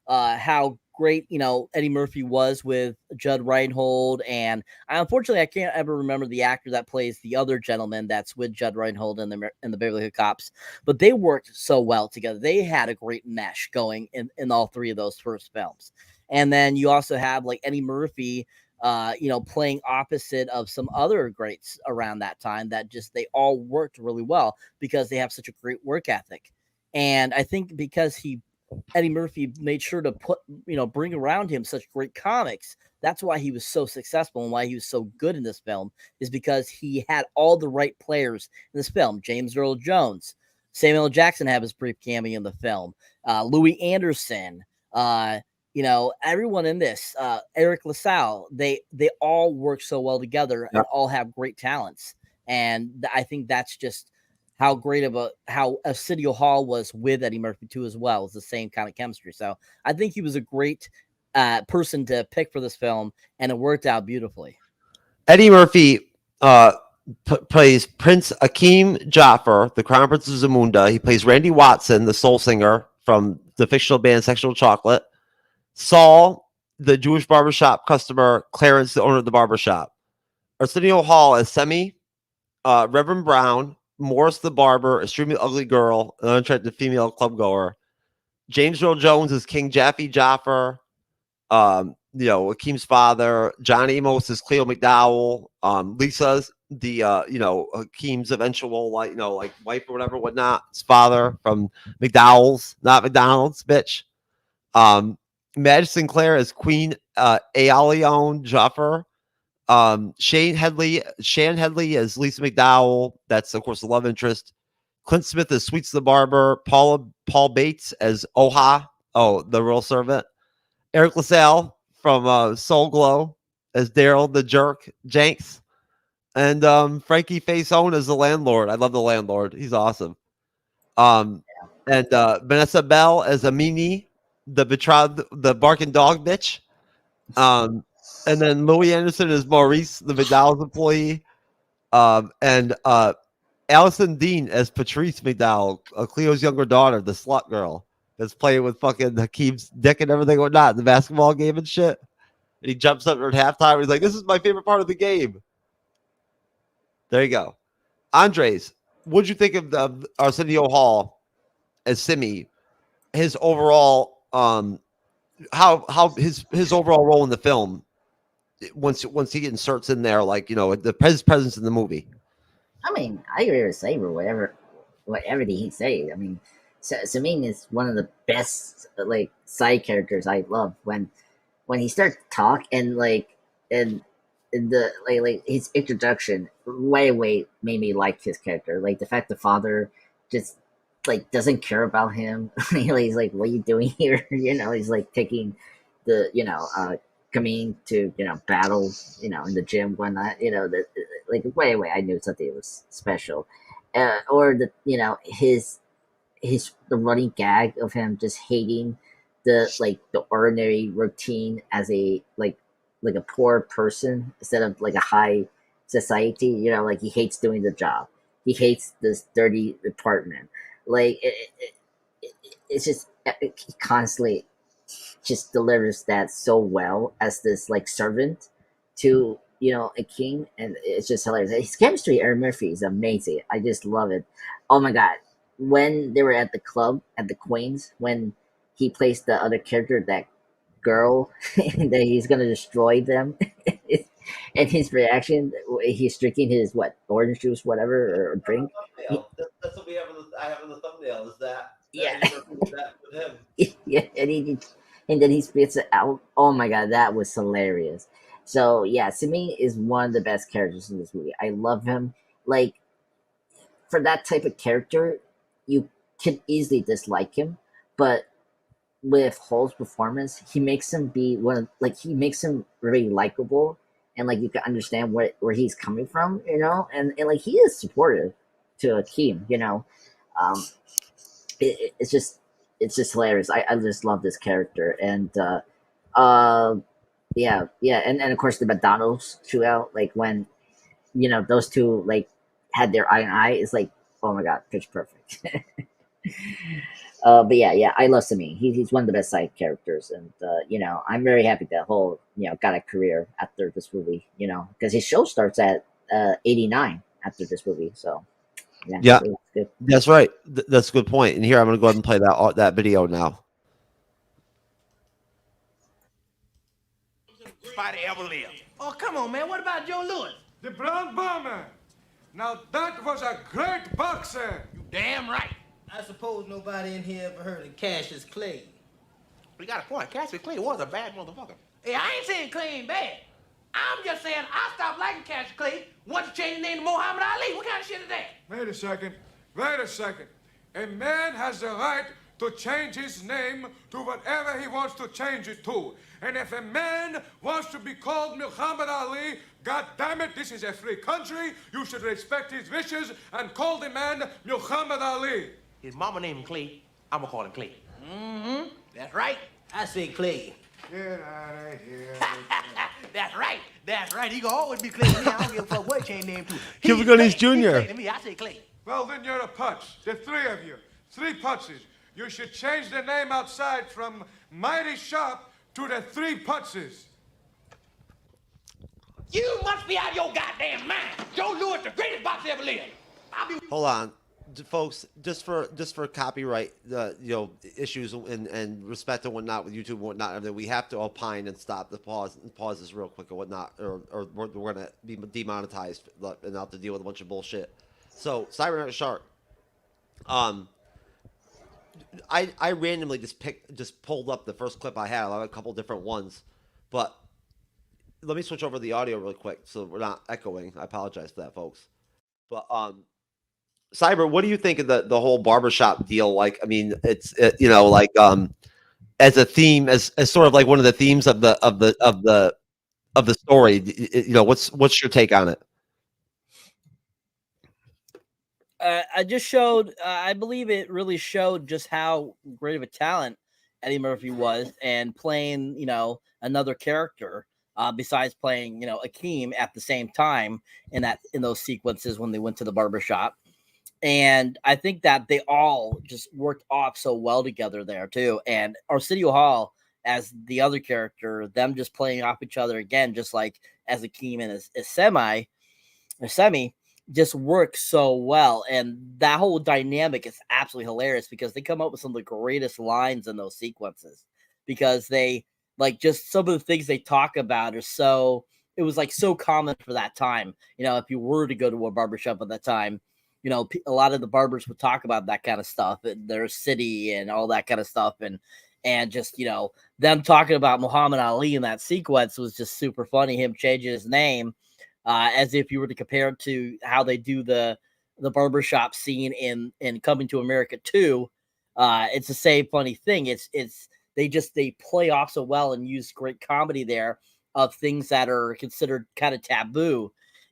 how great, Eddie Murphy was with Judd Reinhold. And unfortunately, I can't ever remember the actor that plays the other gentleman that's with Judd Reinhold in the Beverly Hills Cops, but they worked so well together. They had a great mesh going in all three of those first films. And then you also have like Eddie Murphy, playing opposite of some other greats around that time that they all worked really well because they have such a great work ethic. And I think because Eddie Murphy made sure to bring around him such great comics, that's why he was so successful and why he was so good in this film, is because he had all the right players in this film. James Earl Jones, Samuel L. Jackson had his brief cameo in the film, Louis Anderson, everyone in this, Eric LaSalle, they all work so well together and all have great talents. And I think that's just how Arsenio Hall was with Eddie Murphy too, as well. It's the same kind of chemistry. So I think he was a great person to pick for this film, and it worked out beautifully. Eddie Murphy plays Prince Akeem Jaffer, the Crown Prince of Zamunda. He plays Randy Watson, the soul singer from the fictional band Sexual Chocolate. Saul, the Jewish barbershop customer. Clarence, the owner of the barbershop. Arsenio Hall as Semi. Reverend Brown. Morris the barber, extremely ugly girl, an unattractive female club goer. James Earl Jones is King Jaffe Jaffer. Akeem's father. John Amos is Cleo McDowell. Lisa's the Akeem's eventual wife or whatnot. His father from McDowells, not McDonald's, bitch. Madge Sinclair is Queen Aeolion Jaffer. Shannon Headley as Lisa McDowell. That's of course the love interest. Clint Smith as Sweets the barber. Paul Bates as Oha, the royal servant. Eric LaSalle from Soul Glow as Daryl the Jerk Jenks, and Frankie Faison as the landlord. I love the landlord; he's awesome. And Vanessa Bell as Amini, the betrothed, the barking dog bitch. And then Louis Anderson as Maurice, the McDowells employee. And Allison Dean as Patrice McDowell, Cleo's younger daughter, the slut girl that's playing with fucking Hakeem's dick and everything or not, the basketball game and shit. And he jumps up at halftime and he's like, "This is my favorite part of the game." There you go. Andres, what'd you think of Arsenio Hall as Simi? His overall how his overall role in the film once he inserts in there, like, you know, his presence in the movie. I mean, I agree with Saber, whatever he say. I mean, Samin is one of the best like side characters I love when he starts to talk and the like his introduction way made me like his character. Like the fact the father just like doesn't care about him. He's like, "What are you doing here?" You know, he's like taking the coming to battle in the gym, whatnot. Like way I knew something was special, or his the running gag of him just hating the ordinary routine as a like a poor person instead of like a high society. Like he hates doing the job. He hates this dirty apartment. Like it's just he constantly just delivers that so well as this like servant to a king, and it's just hilarious. His chemistry, Aaron Murphy, is amazing. I just love it. Oh my god, when they were at the club at the Queens, when he plays the other character, that girl, that he's gonna destroy them, and his reaction, he's drinking his orange juice, whatever, or drink. That's what I have in the thumbnail. Is that? Yeah. That with him. Yeah, and then he spits it out. Oh my god, that was hilarious. So yeah, Simi is one of the best characters in this movie. I love him. Like, for that type of character, you can easily dislike him, but with Hall's performance, he makes him be he makes him really likable, and like you can understand where he's coming from, and like he is supportive to Akeem, it's just hilarious. I just love this character, and yeah, and of course the McDonald's shootout, like when those two like had their eye on eye, is like, oh my god, pitch perfect. But yeah, I love Sami. He's one of the best side characters, and I'm very happy that Hall got a career after this movie, because his show starts at 89 after this movie, so. Yeah, good. That's right. That's a good point. And here I'm going to go ahead and play that video now. Oh, come on, man. What about Joe Louis? The Brown Bomber. Now that was a great boxer. You damn right. I suppose nobody in here ever heard of Cassius Clay. We got a point. Cassius Clay was a bad motherfucker. Hey, I ain't saying Clay ain't bad. I'm just saying I stopped liking Cassius Clay once you changed the name to Muhammad Ali. What kind of shit is that? Wait a second. A man has the right to change his name to whatever he wants to change it to. And if a man wants to be called Muhammad Ali, God damn it, this is a free country. You should respect his wishes and call the man Muhammad Ali. His mama named him Clay. I'm gonna call him Clay. Mm-hmm. That's right. I say Clay. Get out of here. That's right. He gonna always be Clay to me. I don't give a fuck what change name to. Cuba Gooding's Jr. Clay to me. I say Clay. Well, then you're a putz. The three of you. 3 putzes. You should change the name outside from Mighty Sharp to the 3 putzes. You must be out of your goddamn mind. Joe Louis, the greatest boxer ever lived. Hold on, folks. Just for copyright, issues and respect and whatnot with YouTube and whatnot, and then we have to opine and stop the pause this real quick and whatnot, or we're gonna be demonetized and have to deal with a bunch of bullshit. So, Cyberneticshark, I randomly just pulled up the first clip I had. I have a couple different ones, but let me switch over the audio really quick so we're not echoing. I apologize for that, folks. But Cyber, what do you think of the whole barbershop deal? Like, I mean, it's as a theme, as sort of like one of the themes of the story. You know, what's your take on it? I just showed. I believe it really showed just how great of a talent Eddie Murphy was, and playing, you know, another character besides playing, you know, Akeem at the same time in those sequences when they went to the barbershop. And I think that they all just worked off so well together there too. And Arsenio Hall as the other character, them just playing off each other again, just like as Akeem and as Semi just works so well. And that whole dynamic is absolutely hilarious because they come up with some of the greatest lines in those sequences, because they like just some of the things they talk about are so, it was like so common for that time. You know, if you were to go to a barbershop at that time, you know, a lot of the barbers would talk about that kind of stuff, their city and all that kind of stuff. And just, you know, them talking about Muhammad Ali in that sequence was just super funny. Him changing his name, as if you were to compare it to how they do the barbershop scene in Coming to America 2. It's the same funny thing. They play off so well and use great comedy there of things that are considered kind of taboo.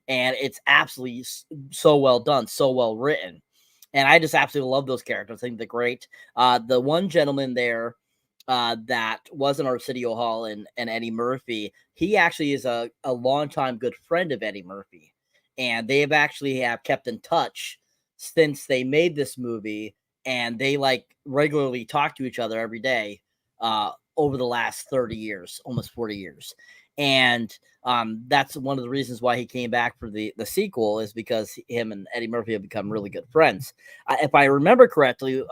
And it's absolutely so well done, so well written. And I just absolutely love those characters. I think they're great. The one gentleman there that wasn't Arsenio Hall and Eddie Murphy, he actually is a longtime good friend of Eddie Murphy. And they've actually have kept in touch since they made this movie. And they like regularly talk to each other every day over the last 30 years, almost 40 years. And that's one of the reasons why he came back for the sequel, is because him and Eddie Murphy have become really good friends. If I remember correctly,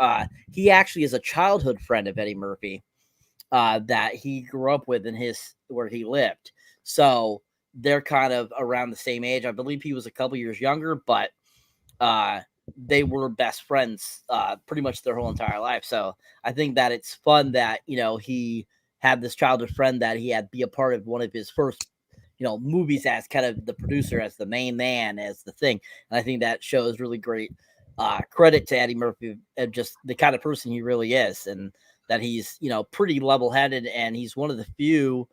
he actually is a childhood friend of Eddie Murphy that he grew up with in where he lived. So they're kind of around the same age. I believe he was a couple years younger, but they were best friends pretty much their whole entire life. So I think that it's fun that, you know, he had this childhood friend that he had be a part of one of his first, you know, movies as kind of the producer, as the main man, as the thing. And I think that shows really great credit to Eddie Murphy and just the kind of person he really is, and that he's, you know, pretty level-headed, and he's one of the few,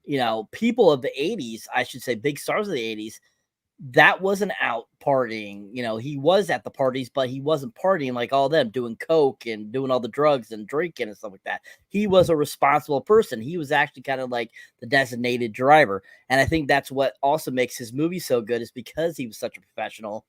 you know, people of the 80s, I should say, big stars of the 80s, that wasn't out partying. You know, he was at the parties, but he wasn't partying like all of them, doing coke and doing all the drugs and drinking and stuff like that. He was a responsible person. He was actually kind of like the designated driver. And I think that's what also makes his movie so good, is because he was such a professional.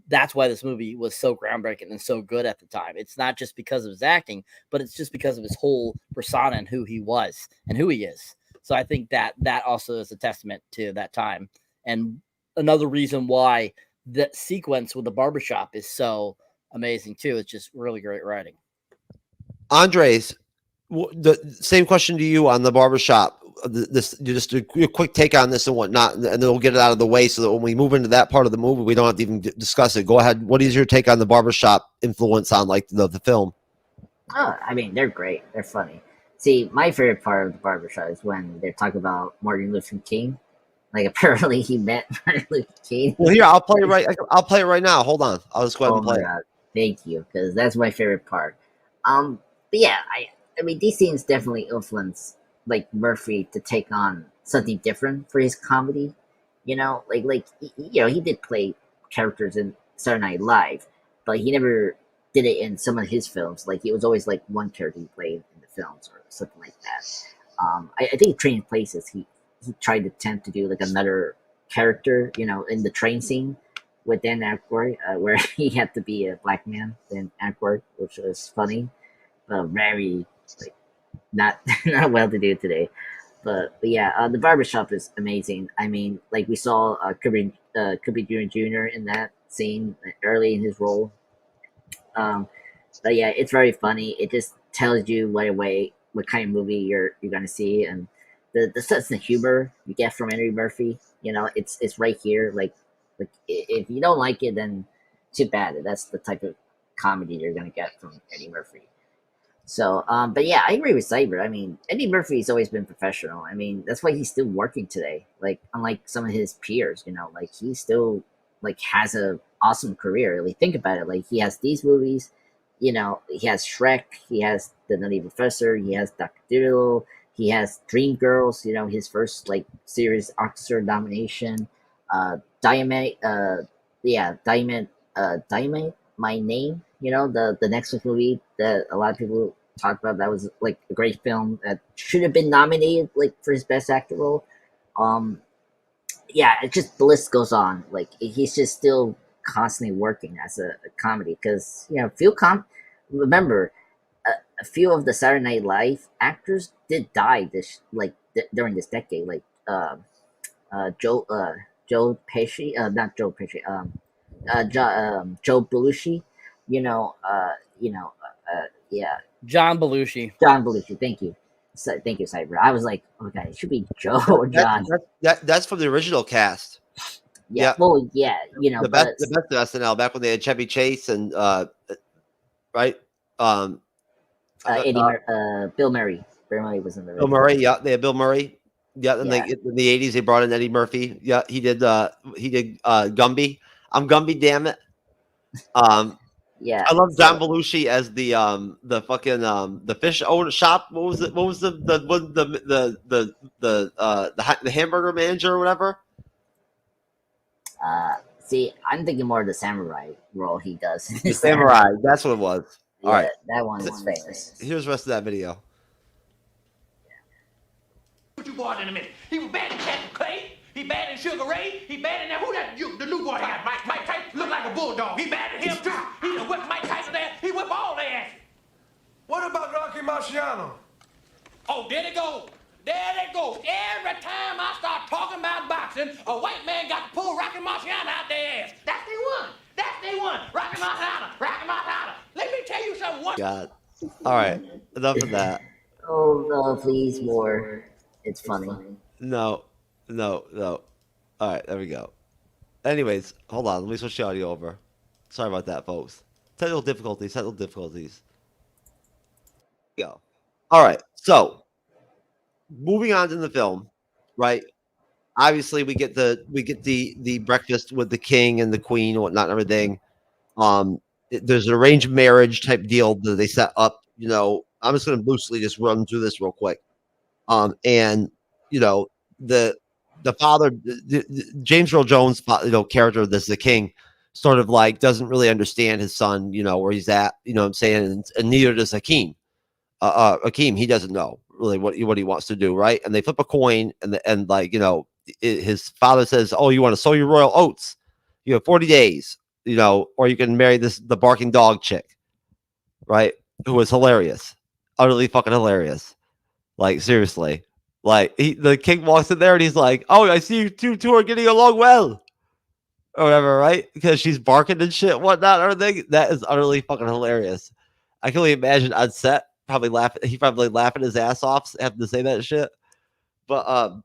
That's why this movie was so groundbreaking and so good at the time. It's not just because of his acting, but it's just because of his whole persona and who he was and who he is. So I think that also is a testament to that time. And another reason why the sequence with the barbershop is so amazing too. It's just really great writing. Andres, the same question to you on the barbershop. Just a quick take on this and whatnot, and then we'll get it out of the way so that when we move into that part of the movie, we don't have to even discuss it. Go ahead. What is your take on the barbershop influence on like the film? Oh, I mean, they're great. They're funny. See, my favorite part of the barbershop is when they talk about Martin Luther King. Like, apparently he met Martin Luther King. Well, here, I'll play it right now. Hold on. I'll just go ahead and play it. Thank you, because that's my favorite part. But yeah, I mean, these scenes definitely influence like Murphy to take on something different for his comedy. You know, like you know, he did play characters in Saturday Night Live, but he never did it in some of his films. Like, it was always like one character he played in the films or something like that. I think Trading Places, he tried to attempt to do like another character, you know, in the train scene with Dan Aykroyd, where he had to be a black man, Dan Aykroyd, which was funny, but very like not well to do today. But yeah, the barbershop is amazing. I mean, like, we saw Cuba Jr. in that scene early in his role. But yeah, it's very funny. It just tells you right away what kind of movie you're gonna see, and the sense of humor you get from Eddie Murphy. You know, it's right here. Like if you don't like it, then too bad. That's the type of comedy you're gonna get from Eddie Murphy. So, but yeah, I agree with Cyber. I mean, Eddie Murphy's always been professional. I mean, that's why he's still working today. Like, unlike some of his peers, you know, like, he still like has a awesome career. Like, think about it. Like, he has these movies, you know, he has Shrek, he has the Nutty Professor, he has Dr. Doodle, he has Dreamgirls, you know, his first like series Oscar nomination. Diamond, Diamond, My Name, you know, the next movie that a lot of people talked about, that was like a great film that should have been nominated like for his best actor role. Um, yeah, it just the list goes on. Like he's just still constantly working as a comedy because you know, remember a few of the Saturday Night Live actors did die this during this decade, like Joe Pesci, not Joe Pesci, Joe Belushi, you know, yeah, John Belushi. John Belushi. Thank you. Thank you, Cyber. I was like, okay, it should be Joe or John. That's from the original cast. Yeah. Well, yeah, you know, the best of SNL back when they had Chevy Chase and right, Bill Murray. Bill Murray was in the Bill Murray. Yeah, they had Bill Murray. Yeah, and Yeah. in the 80s they brought in Eddie Murphy. Yeah, he did Gumby. I'm Gumby, damn it. Yeah, I love John Belushi as the fucking the fish owner shop. What was it? What was the hamburger manager or whatever? See, I'm thinking more of the samurai role he does. The samurai. That's what it was. Yeah, all right, that one is famous. Here's the rest of that video. What you boys in a minute? He was bad in Captain Clay. He bad in Sugar Ray. He bad in that. Who that? The new boy got Mike Tyson. Look like a bulldog. He bad at him too. He done whipped Mike Tyson there. He whipped all their asses. What about Rocky Marciano? Oh, there they go. There they go. Every time I start talking about boxing, a white man got to pull Rocky Marciano out their ass. That's they one. That's they one. Rocky Marciano. Rocky Marciano. Let me tell you something. God. All right. Enough of that. Oh no, please more. It's funny. No. All right, there we go. Anyways, hold on. Let me switch the audio over. Sorry about that, folks. Technical difficulties. Go. All right. So, moving on to the film, right? Obviously, we get the breakfast with the king and the queen and whatnot and everything. There's an arranged marriage type deal that they set up. You know, I'm just going to loosely just run through this real quick. And you know, the father, James Earl Jones, you know, character of the king, sort of like doesn't really understand his son, you know, where he's at, you know what I'm saying? And neither does Hakeem. Hakeem, he doesn't know really what he wants to do, right? And they flip a coin, and like, you know, his father says, "Oh, you want to sow your royal oats? You have 40 days, you know, or you can marry the barking dog chick," right? Who was hilarious, utterly fucking hilarious. Like seriously, like the king walks in there and he's like, "Oh, I see you two are getting along well," or whatever, right? Because she's barking and shit, whatnot, everything. That is utterly fucking hilarious. I can only imagine on set he probably laughing his ass off having to say that shit. But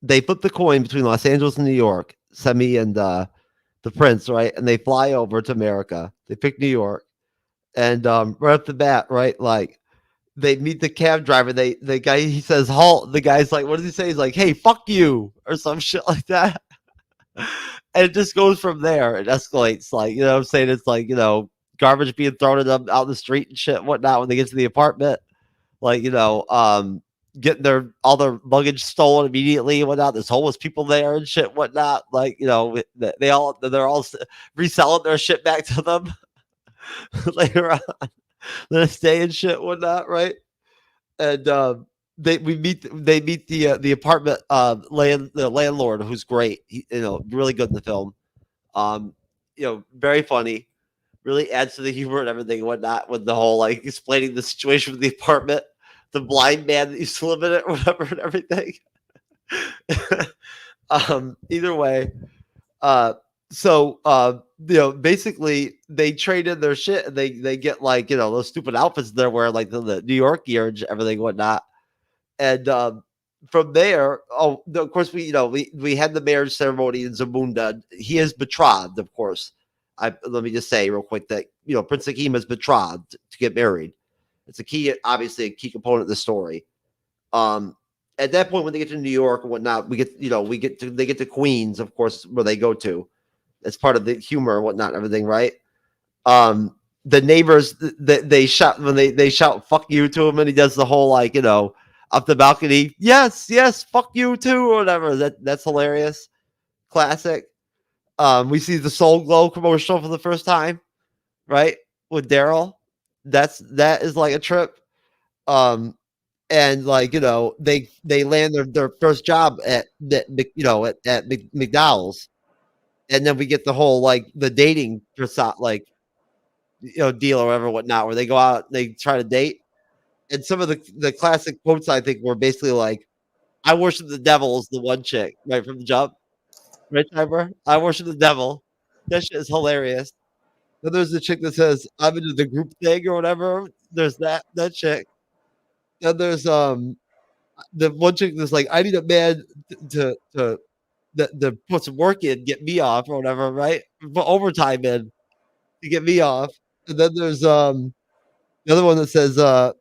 they flip the coin between Los Angeles and New York, Semi and the prince, right? And they fly over to America. They pick New York. And right off the bat, right, like they meet the cab driver. The guy, he says halt. The guy's like, what does he say? He's like, "Hey, fuck you," or some shit like that. And it just goes from there. It escalates, like, you know what I'm saying? It's like, you know, garbage being thrown at them out in the street and shit, whatnot, when they get to the apartment. Like, you know, getting all their luggage stolen immediately and whatnot. There's homeless people there and shit, whatnot. Like, you know, they're all reselling their shit back to them later on the next day and shit, whatnot, right? And they meet the apartment the landlord, who's great. He, you know, really good in the film. You know, very funny. Really adds to the humor and everything and whatnot, with the whole like explaining the situation with the apartment, the blind man that used to live in it, or whatever, and everything. Either way, you know, basically they trade in their shit and they get, like, you know, those stupid outfits they're wearing, like the New York gear and everything, whatnot. And from there, of course, we had the marriage ceremony in Zamunda. He is betrothed, of course. Let me just say real quick that, you know, Prince Hakeem is betrothed to get married. It's obviously a key component of the story. At that point, when they get to New York and whatnot, they get to Queens, of course, where they go to. It's part of the humor and whatnot, and everything, right? The neighbors, they shout when they shout "fuck you" to him, and he does the whole like, up the balcony, yes, fuck you too, or whatever. That's hilarious, classic. We see the Soul Glow commercial for the first time, right, with Daryl. That is like a trip. And like they land their first job at at McDowells, and then we get the whole like the dating like deal or whatever whatnot, where they go out, they try to date, and some of the classic quotes I think were basically like, "I worship the devil" is the one chick right from the jump, right, Cyber? I worship the devil. That shit is hilarious. Then there's the chick that says, "I'm into the group thing" or whatever. There's that chick. Then there's the one chick that's like, "I need a man to put some work in, get me off," or whatever, right? Put overtime in to get me off. And then there's the other one that says, the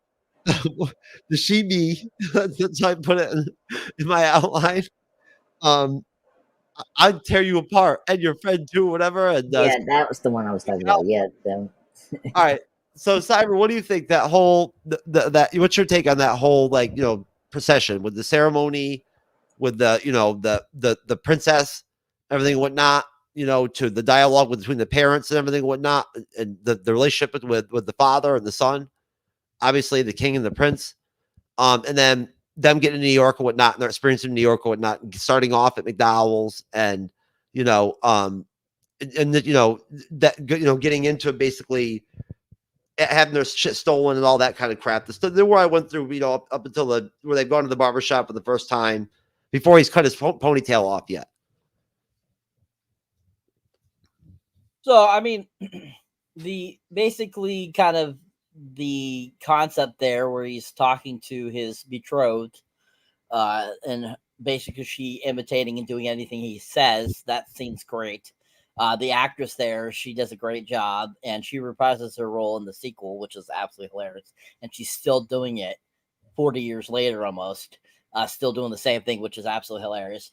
she me. That's how I put it in my outline. I'd tear you apart and your friend too, whatever. And Yeah, that was the one I was talking about. Yeah. all right. So Cyber, what do you think that whole that what's your take on that whole like procession with the ceremony, with the princess, everything and whatnot, to the dialogue between the parents and everything and whatnot, and the relationship with the father and the son, obviously the king and the prince, and then them getting to New York and whatnot, and their experience in New York and whatnot, starting off at McDowell's, and getting into basically having their shit stolen and all that kind of crap. The where I went through, up until where they've gone to the barber shop for the first time before he's cut his ponytail off yet. So, I mean, the basically kind of the concept there where he's talking to his betrothed, and basically she imitating and doing anything he says, that seems great. The actress there, she does a great job, and she reprises her role in the sequel, which is absolutely hilarious. And she's still doing it 40 years later, almost, still doing the same thing, which is absolutely hilarious.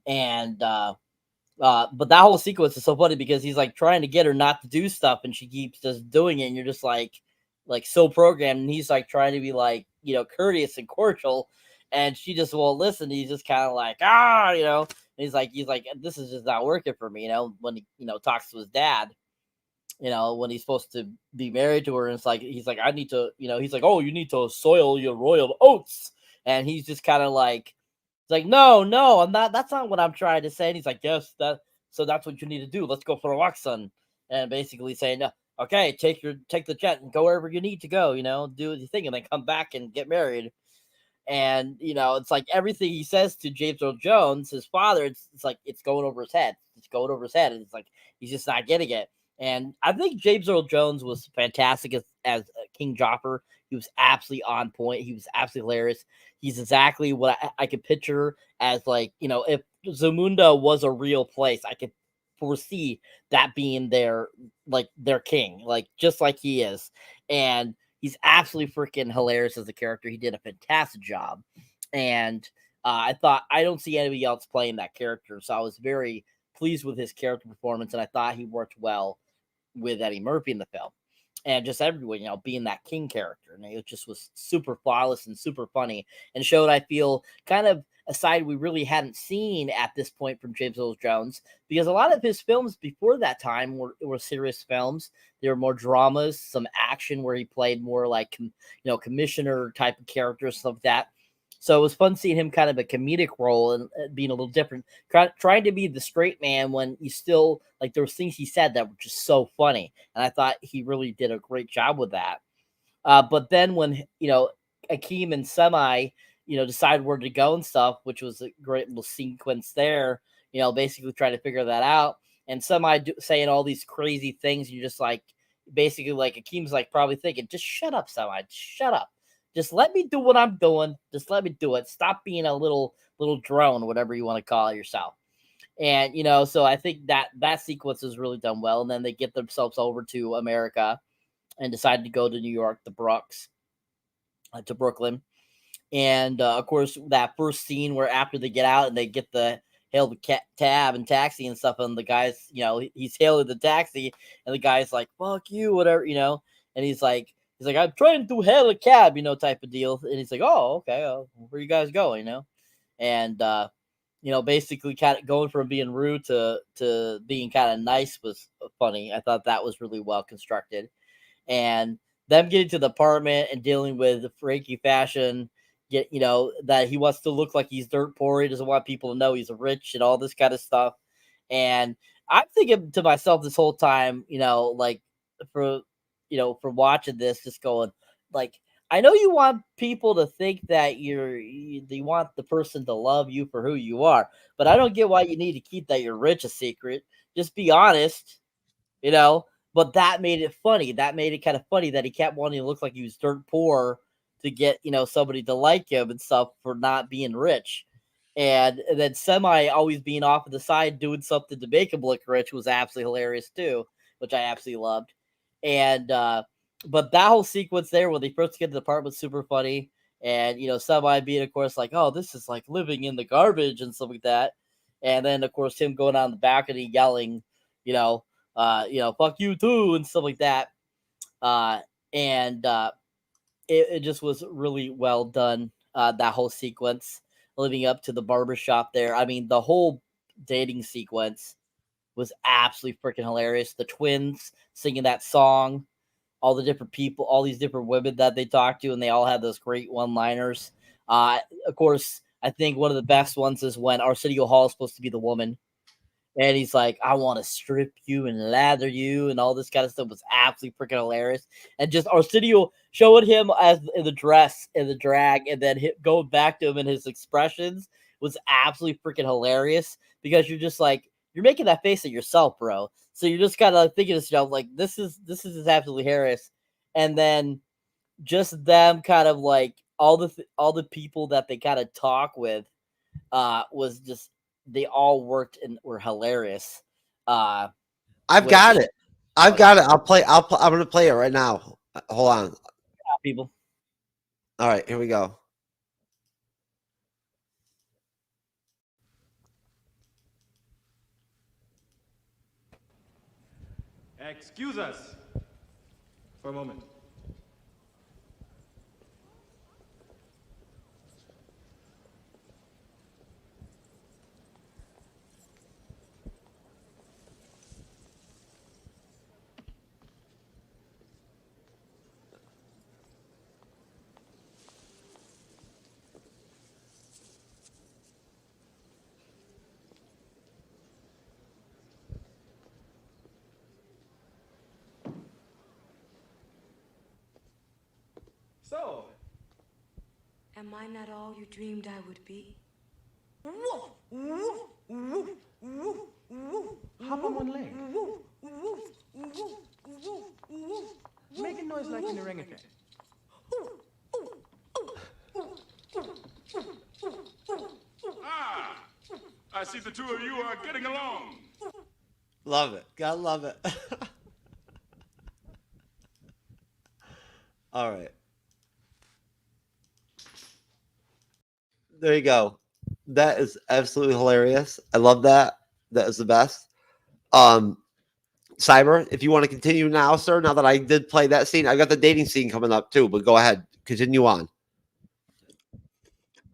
And but that whole sequence is so funny because he's like trying to get her not to do stuff, and she keeps just doing it, and you're just like so programmed, and he's like trying to be like courteous and cordial, and she just won't listen. He's just kind of like and he's like this is just not working for me, when he talks to his dad, when he's supposed to be married to her, and it's like he's like, I need to, he's like, oh, you need to soil your royal oats, and he's just kind of like, it's like, no, I'm not. That's not what I'm trying to say. And he's like, yes, so that's what you need to do. Let's go for a walk, son. And basically saying, okay, take the jet and go wherever you need to go. Do your thing, and then come back and get married. And it's like everything he says to James Earl Jones, his father, it's like it's going over his head. It's going over his head, and it's like he's just not getting it. And I think James Earl Jones was fantastic as King Jopper. He was absolutely on point. He was absolutely hilarious. He's exactly what I could picture as, like, if Zamunda was a real place, I could foresee that being their king, like just like he is. And he's absolutely freaking hilarious as a character. He did a fantastic job. And I don't see anybody else playing that character. So I was very pleased with his character performance. And I thought he worked well with Eddie Murphy in the film. And just everyone, being that king character. And it just was super flawless and super funny, and showed, I feel, kind of a side we really hadn't seen at this point from James Earl Jones, because a lot of his films before that time were serious films. They were more dramas, some action where he played more like, commissioner type of characters, stuff like that. So it was fun seeing him kind of a comedic role and being a little different, trying to be the straight man when you still, like, there was things he said that were just so funny. And I thought he really did a great job with that. But then when, Akeem and Semi, decide where to go and stuff, which was a great little sequence there, basically trying to figure that out. And Semi saying all these crazy things. You're just like, basically, like, Akeem's like probably thinking, just shut up, Semi, shut up. Just let me do what I'm doing. Just let me do it. Stop being a little drone, whatever you want to call it yourself. And, so I think that sequence is really done well. And then they get themselves over to America and decide to go to New York, the Bronx, to Brooklyn. And, of course, that first scene where after they get out and they get the hail the cab and taxi and stuff. And the guy's, he's hailing the taxi, and the guy's like, "Fuck you," whatever, And he's like, "I'm trying to hail a cab," type of deal. And he's like, "Oh, okay, where you guys go?" And basically kind of going from being rude to being kind of nice was funny. I thought that was really well constructed. And them getting to the apartment and dealing with Frankie Fashion, that he wants to look like he's dirt poor. He doesn't want people to know he's rich and all this kind of stuff. And I'm thinking to myself this whole time, from watching this, just going like, I know you want people to think that you want the person to love you for who you are, but I don't get why you need to keep that you're rich a secret. Just be honest, But that made it funny. That made it kind of funny that he kept wanting to look like he was dirt poor to get, somebody to like him and stuff for not being rich. And then Semi always being off to the side doing something to make him look rich was absolutely hilarious too, which I absolutely loved. And but that whole sequence there when they first get to the apartment was super funny. And, Semi being, of course, like, "Oh, this is like living in the garbage" and stuff like that. And then, of course, him going on the balcony yelling, "Fuck you too," and stuff like that. It just was really well done, that whole sequence living up to the barbershop there. I mean, the whole dating sequence was absolutely freaking hilarious. The twins singing that song, all the different people, all these different women that they talked to, and they all had those great one-liners. Of course, I think one of the best ones is when Arsenio Hall is supposed to be the woman. And he's like, "I want to strip you and lather you," and all this kind of stuff was absolutely freaking hilarious. And just Arsenio showing him as in the dress and the drag, and then going back to him and his expressions was absolutely freaking hilarious, because you're just like, you're making that face at yourself, bro. So you're just kind of thinking to yourself, like, this is absolutely hilarious. And then just them kind of like all the people that they kind of talk with was just, they all worked and were hilarious. I've got it. I'm going to play it right now. Hold on. People. All right, here we go. Excuse us for a moment. So, am I not all you dreamed I would be? hop on one leg. Make a noise like an orangutan. Ah, I see the two of you are getting along. Love it. Gotta love it. All right. There you go. That is absolutely hilarious. I love that. That is the best. Cyber, if you want to continue now, sir, now that I did play that scene, I got the dating scene coming up too, but go ahead. Continue on.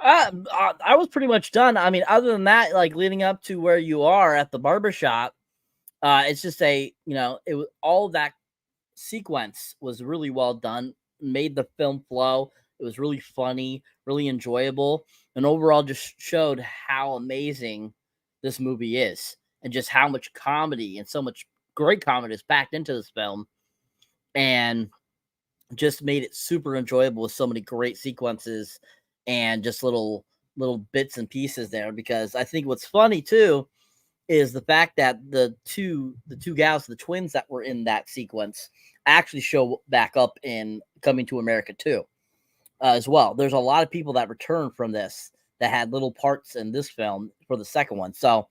I was pretty much done. I mean, other than that, like leading up to where you are at the barbershop, it's just it was all of that sequence was really well done, made the film flow. It was really funny, really enjoyable, and overall just showed how amazing this movie is, and just how much comedy and so much great comedy is packed into this film, and just made it super enjoyable with so many great sequences and just little bits and pieces there. Because I think what's funny too is the fact that the two gals, the twins that were in that sequence, actually show back up in Coming to America too, as well. There's a lot of people that returned from this that had little parts in this film for the second one. So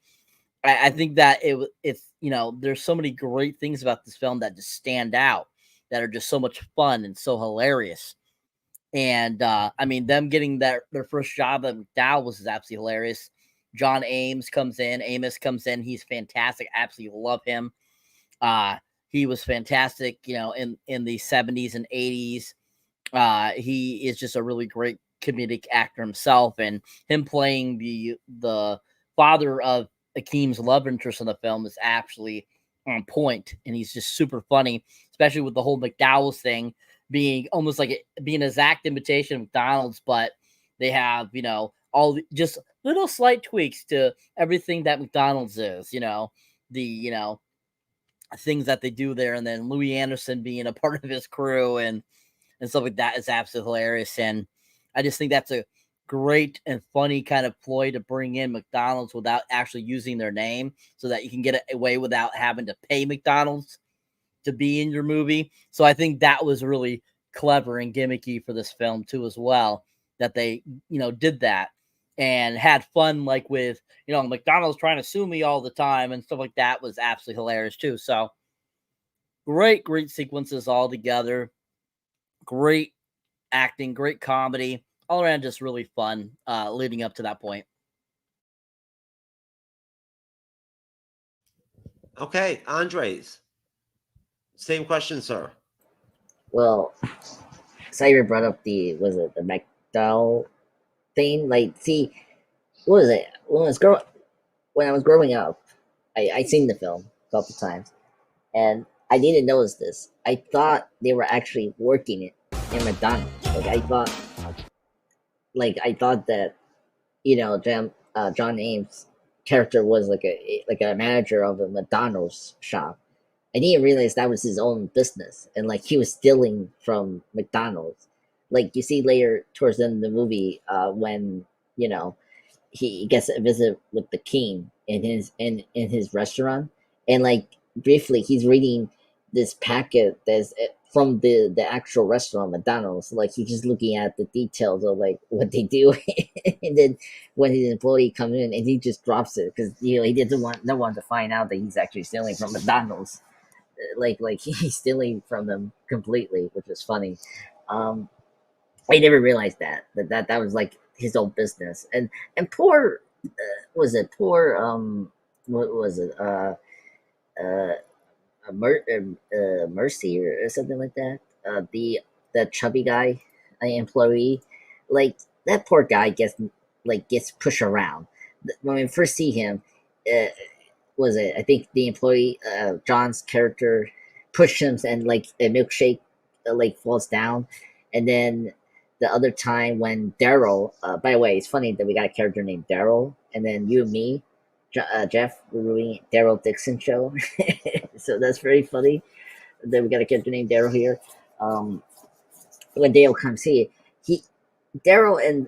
I think that it's there's so many great things about this film that just stand out, that are just so much fun and so hilarious. And I mean, them getting their first job at McDowells is absolutely hilarious. John Amos comes in. He's fantastic. Absolutely love him. He was fantastic, in the 70s and 80s. He is just a really great comedic actor himself, and him playing the father of Akeem's love interest in the film is actually on point, and he's just super funny, especially with the whole McDowells thing being almost like being an exact imitation of McDonald's, but they have, all just little slight tweaks to everything that McDonald's is, the, things that they do there. And then Louis Anderson being a part of his crew and stuff like that is absolutely hilarious. And I just think that's a great and funny kind of ploy to bring in McDonald's without actually using their name, so that you can get away without having to pay McDonald's to be in your movie. So I think that was really clever and gimmicky for this film too, as well, that they, did that and had fun, like with, McDonald's trying to sue me all the time and stuff like that was absolutely hilarious too. So great sequences all together. Great acting, great comedy, all around just really fun leading up to that point. Okay, Andres. Same question, sir. Well, Cyber brought up the McDowell thing. Like, see, what was it? When I was growing up, I seen the film a couple times, and I didn't notice this. I thought they were actually working it in McDonald's. I thought that, John Ames' character was like a manager of a McDonald's shop. I didn't realize that was his own business, and like he was stealing from McDonald's. Like you see later towards the end of the movie, when he gets a visit with the king in his restaurant, and like briefly he's reading this packet that's from the actual restaurant, McDonald's. Like he's just looking at the details of like what they do, and then when his employee comes in and he just drops it because he didn't want no one to find out that he's actually stealing from McDonald's. Like he's stealing from them completely, which is funny. I never realized that was like his own business, and poor Mercy or something like that. The chubby guy, employee, like that poor guy gets pushed around. When we first see him, I think the employee, John's character, pushed him and like a milkshake falls down, and then the other time when Daryl, by the way, it's funny that we got a character named Daryl, and then you and me, Jeff, we're doing Daryl Dixon show. So that's very funny that we got a character named Daryl here. When Daryl comes here, Daryl and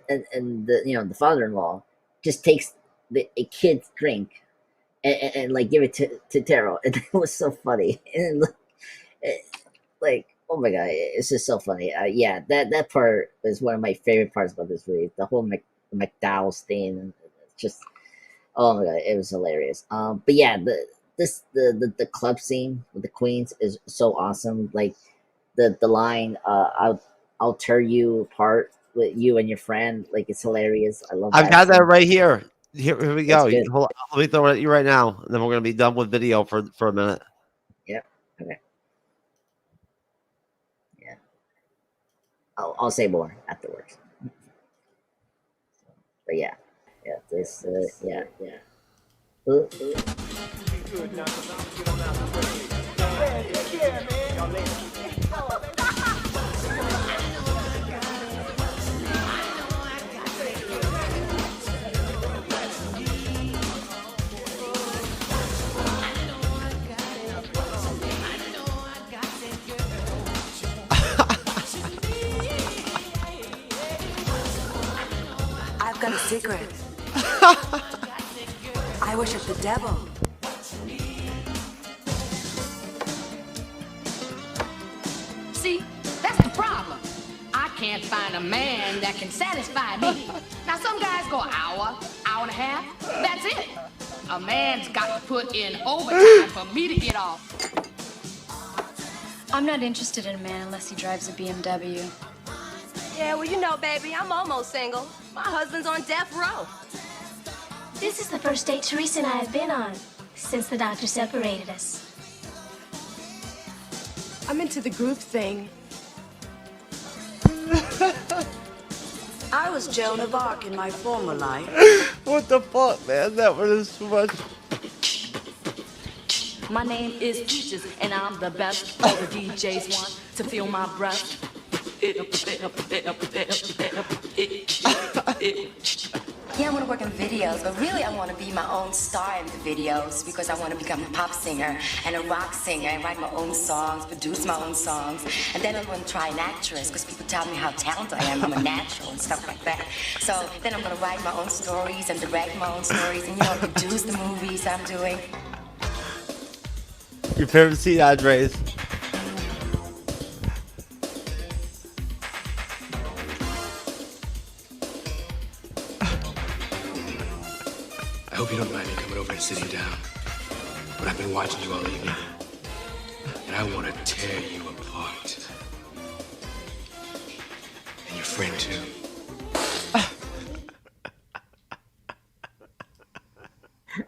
the the father-in-law just takes a kid's drink and like give it to Daryl, and it was so funny. And like oh my god, it's just so funny. Yeah, that part is one of my favorite parts about this movie. The whole McDowell's thing, just oh my god, it was hilarious. But yeah, the club scene with the queens is so awesome. Like the line, I'll tear you apart with you and your friend. Like it's hilarious. I love. I've got scene. that right here. Here we go. Good. Hold on, let me throw it at you right now, and then we're gonna be done with video for a minute. Yep. Okay. Yeah. I'll say more afterwards. But yeah, this yeah. I've got a secret. I worship the devil. See, that's the problem. I can't find a man that can satisfy me. Now, some guys go hour and a half. That's it. A man's got to put in overtime for me to get off. I'm not interested in a man unless he drives a BMW. Yeah, well, baby, I'm almost single. My husband's on death row. This is the first date Teresa and I have been on since the doctor separated us. I'm into the group thing. I was Joan of Arc in my former life. What the fuck, man? That one is too much. My name is Peaches, and I'm the best. All the DJs want to feel my breath. Yeah, I want to work in videos, but really I want to be my own star in the videos because I want to become a pop singer and a rock singer and write my own songs, produce my own songs. And then I'm going to try an actress because people tell me how talented I am. I'm a natural and stuff like that. So then I'm going to write my own stories and direct my own stories and, produce the movies I'm doing. Your favorite scene, Andres? I hope you don't mind me coming over and sitting down. But I've been watching you all evening. And I want to tear you apart. And your friend, too.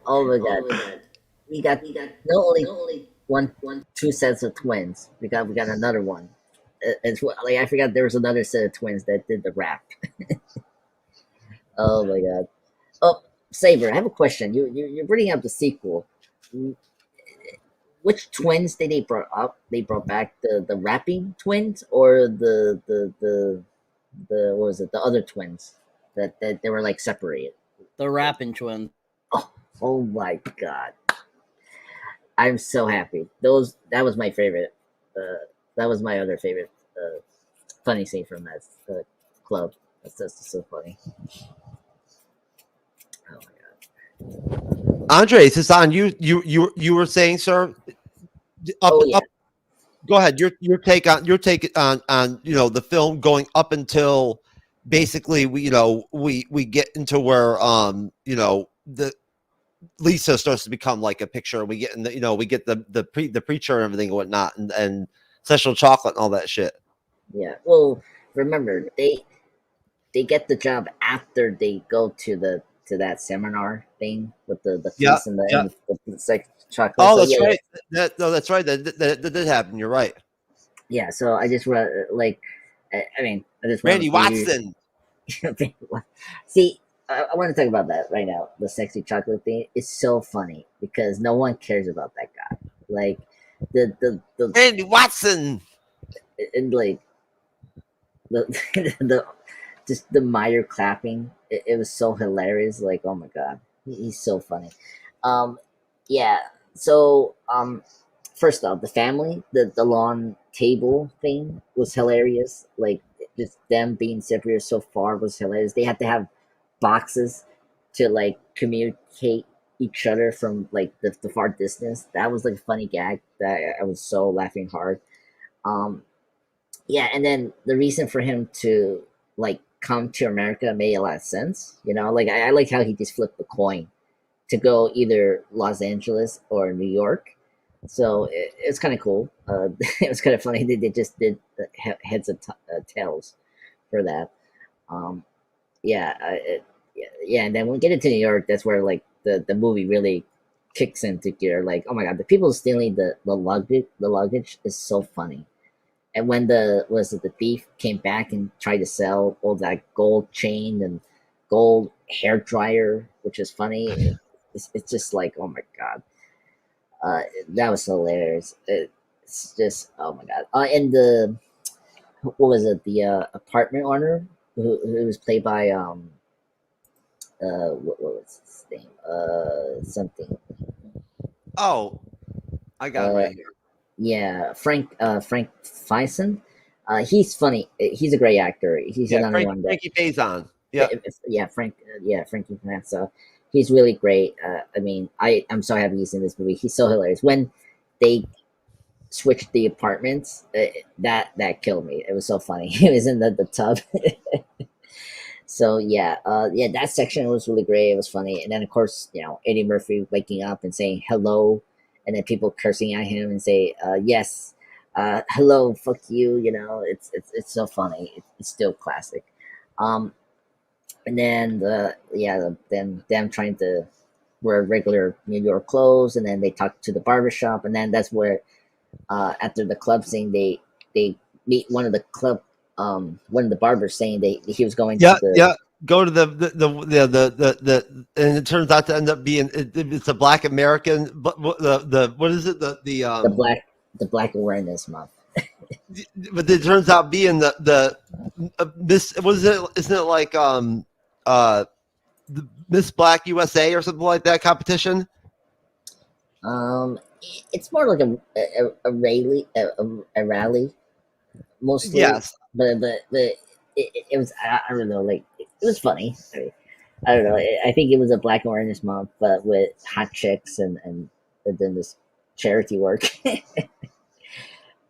Oh my god. We got not only two sets of twins. We got another one. It's like I forgot there was another set of twins that did the rap. Oh my god. Oh, Saber, I have a question. You're bringing up the sequel. Which twins did they brought up? They brought back the rapping twins or the what was it? The other twins that they were like separated. The rapping twins. Oh my god. I'm so happy. That was my favorite. That was my other favorite funny scene from that club. That's just so funny. Oh my god. Andres, it's on you. You were saying, sir. Up. Go ahead. Your take on the film going up until basically we get into where the Lisa starts to become like a picture. We get the preacher and everything and whatnot, and Special Chocolate and all that shit. Yeah. Well, remember they get the job after they go to that seminar thing with the police and the sex chocolate. Oh, that's right. That's right. That did happen. You're right. Yeah. So I just I just Randy Watson. See. I want to talk about that right now. The sexy chocolate thing is so funny because no one cares about that guy. Like the Randy Watson, and like the just the Meyer clapping. It was so hilarious. Like, oh my god, he's so funny. Yeah. So first off, the family, the lawn table thing was hilarious. Like just them being separated so far was hilarious. They had to have boxes to like communicate each other from like the far distance. That was like a funny gag that I was so laughing hard. Yeah, and then the reason for him to like come to America made a lot of sense. Like I like how he just flipped the coin to go either Los Angeles or New York. So it's kind of cool. It was kind of funny. They just did the heads and tails for that. Yeah, and then when we get into New York, that's where like the movie really kicks into gear. Like, oh my god, the people stealing the luggage is so funny. And when the thief came back and tried to sell all that gold chain and gold hair dryer, which is funny. It's just like, oh my god, that was hilarious. It's just, oh my god. And what was it? The apartment owner who was played by what was his name? Something. Oh, I got it right here. Yeah, Frank Faison. He's funny. He's a great actor. He's another one. Frankie Faison. Yeah. Frankie Faison. So he's really great. I'm so happy he's in this movie. He's so hilarious. When they switched the apartments, that killed me. It was so funny. He was in the tub. So that section was really great. It was funny. And then of course, Eddie Murphy waking up and saying hello, and then people cursing at him and say yes, hello, fuck you. It's so funny. It's still classic. And then then them trying to wear regular New York clothes, and then they talk to the barbershop, and then that's where after the club scene they meet one of the barbers saying he was going to the go to the and it turns out to end up being it's a Black American, but the what is it the Black Awareness Month. But it turns out being the Miss, what is it? Isn't it like the Miss Black USA or something like that competition? It's more like a rally, mostly. Yes, but it was, I don't know, like it was funny. I don't know. I think it was a Black Awareness Month, but with hot chicks and then this charity work.